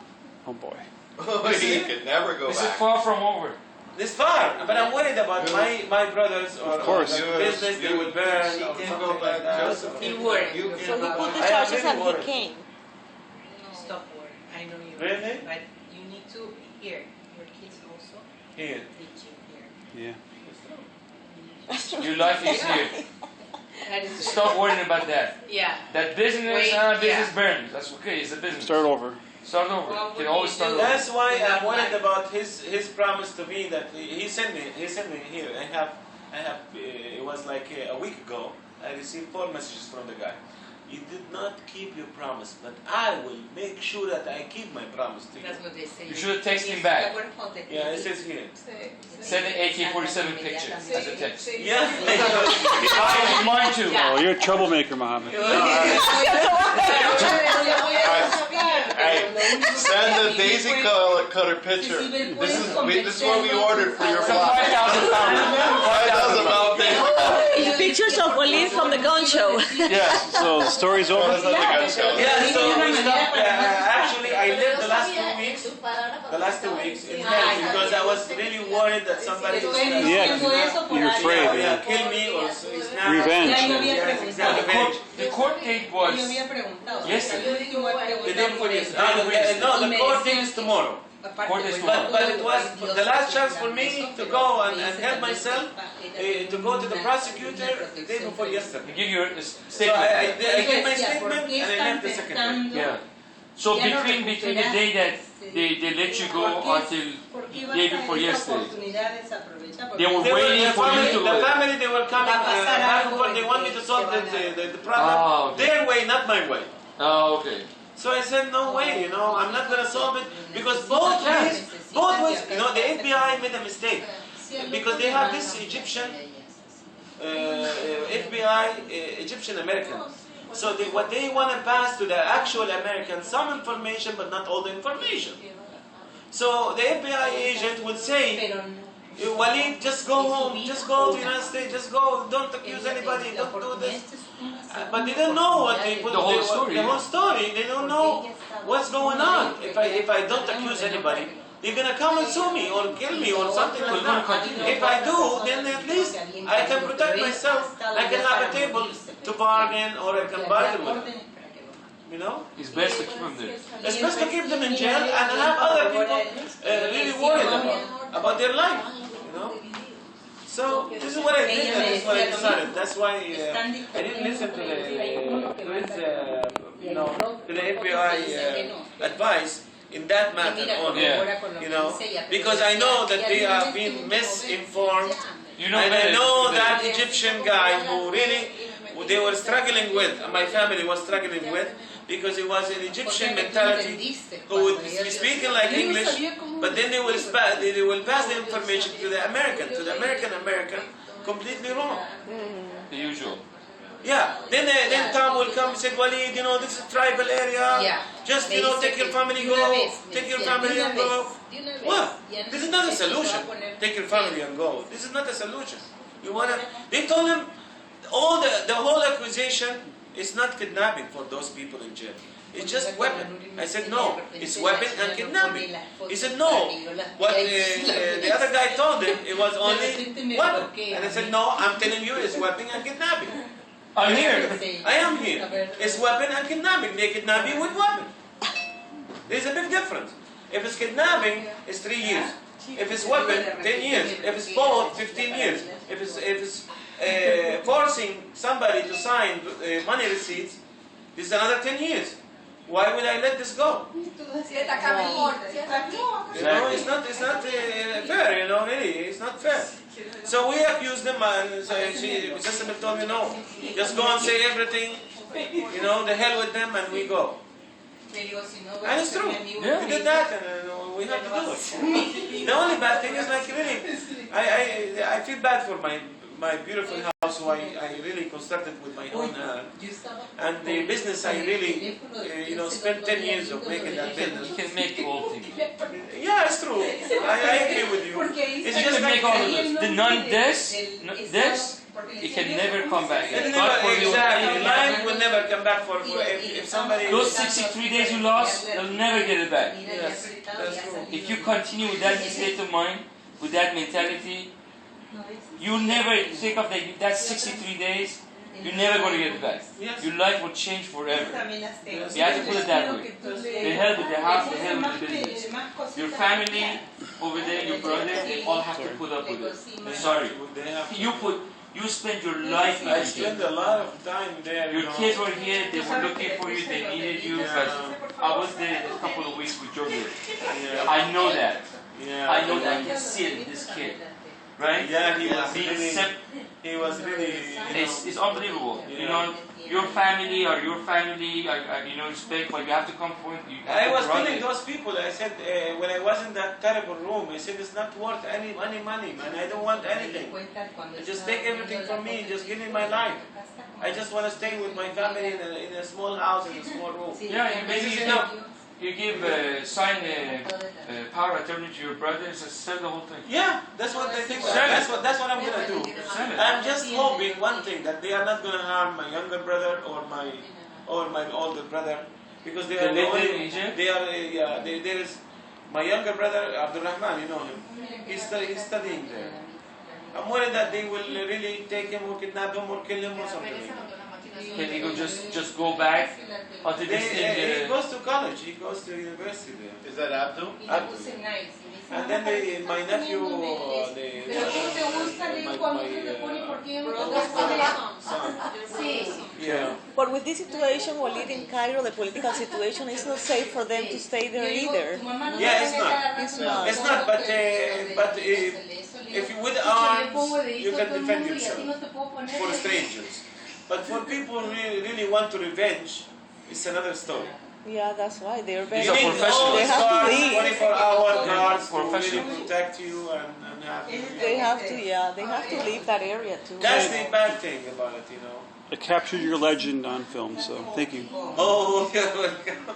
Oh boy. You could never go This is back. far from over. This far, but I'm worried about my brothers or course. or business. They would burn. You or can something go like back, that. Joseph. You were. You So he put the I am charges really and he worried. came. Stop work. I know you. Really? But you need to hear your kids also Here. teaching here. Yeah. Your life is here. That is Stop worrying about that. Yeah. That business, Wait, business yeah. burns. That's okay. It's a business. Start over. Start over. You can always start over. That's why I'm worried about his promise to me that he sent me here. I have it was like a week ago. I received 4 messages from the guy. You did not keep your promise, but I will make sure that I keep my promise to you. That's what they say. You should have texted him back. Yeah, it says here. Send an AK-47 picture as a text. Yeah. I need mine too. Oh, you're a troublemaker, Mohammed. Send the daisy cutter picture. This is what we ordered for your block. 5,000 pounds. 5,000 pound thing. It's pictures of Walid from the gun show. Yeah. So the story's over? That's not the gun show. Yeah, so we stopped. Actually, I lived the last 2 weeks in hell because I was really worried that somebody was Yeah, you're afraid. yeah, kill me or snap. Revenge. Yes, exactly. The court date was yesterday. The day before yesterday. No, the court date is tomorrow. Court is tomorrow. But it was the last chance for me to go and help myself to go to the prosecutor the day before yesterday. They give you a So statement. I gave my statement and I left the second day. Yeah. So between the day that they let you go until day before yesterday, they were waiting for you to The family, they were coming back and forth. They want me to solve the problem. Ah, okay. Their way, not my way. Oh, okay. So I said, no way, I'm not going to solve it because both ways, the FBI made a mistake because they have this Egyptian FBI Egyptian American. So what they want to pass to the actual Americans, some information but not all the information. So the FBI agent would say, Walid, just go home, just go to the United States, just go, don't accuse anybody, don't do this. But they don't know what they put, the whole story. The whole story. They don't know what's going on. If I don't accuse anybody, they're gonna come and sue me or kill me or something like that. If I do, then at least I can protect myself. I can have a table to bargain or I can bargain with them. It's best to keep them there. It's best to keep them in jail and have other people really worried about their life. So this is what I did and this is what I decided. That's why I didn't listen to the FBI advice in that matter only. Because I know that they are being misinformed. And I know that Egyptian guy who really they were struggling with, my family was struggling with, because it was an Egyptian mentality who would be speaking like English, but then they will pass the information to the American, completely wrong. The usual. Yeah. Then Tom will come and say, Walid, this is a tribal area. Just take your family, go. Take your family and go. What? This is not a solution. Take your family and go. This is not a solution. They told him the whole accusation is not kidnapping for those people in jail. It's just weapon. I said, no, it's weapon and kidnapping. He said, no. What the other guy told him, it was only weapon. And I said, no, I'm telling you, it's weapon and kidnapping. I'm here. I am here. It's weapon and kidnapping. They kidnap you with weapon. There's a big difference. If it's kidnapping, it's 3 years. If it's weapon, 10 years. If it's both, 15 years. If it's forcing somebody to sign money receipts, this is another 10 years. Why would I let this go? It's not fair, really. It's not fair. So we accused them, and Jessica told me, no, just go and say everything, the hell with them, and we go. And it's true. We did that, and we have to do it. The only bad thing is, really, I feel bad for my beautiful house, who I really constructed with my own hand. And the business, I really, spent 10 years of making that business. You can make the whole thing. Yeah, it's true. I agree with you. It's You just can like make all of this. The this, it can never come back. Exactly. Life will never come back for if somebody... Those 63 days you lost, you'll never get it back. Yes, that's true. If you continue with that state of mind, with that mentality, you'll never think of that 63 days, you're never going to get it back. Yes. Your life will change forever. You have to put it that way. The hell with the house, the hell with the business. Your family over there, your brothers, they all have to put up with it. Sorry. You spend your life in I Egypt. spent a lot of time there. Your kids were here, they were looking for you, they needed you, but I was there a couple of weeks with Jordan. Yeah. I know that. Yeah. I know that. I can see it in this kid. Right? Yeah, he was Being really. He was really. it's unbelievable. Yeah. You know, your family, you know, respect, but you have to come for it. I was telling those people, I said, when I was in that terrible room, I said, it's not worth any money, man. I don't want anything. Just take everything from me. Just give me my life. I just want to stay with my family in a small house, in a small room. Yeah, you give sign power of attorney to your brother and sell the whole thing. Yeah, that's what I think. That's what I'm gonna do. I'm just hoping one thing, that they are not gonna harm my younger brother or my older brother, because they are the only. They are there is my younger brother Abdurrahman. You know him. He's studying there. I'm worried that they will really take him or kidnap him or kill him or something. Can he go just go back until this thing? He goes to college. He goes to university there. Is that Abdul? And then my nephew, son. Yeah. But with this situation, Walid, in Cairo, the political situation, it's not safe for them to stay there either. Yeah, it's not. It's not. It's not. But if you with arms, you can defend yourself for strangers. But for people who really want to revenge, it's another story. Yeah, that's why they're very. These are professionals. They have to leave. 24-hour guards to really Professionals. protect you and have you. They have to, yeah. They have to leave that area too. That's the bad thing about it, you know. I captured your legend on film, so thank you. Oh, you're welcome.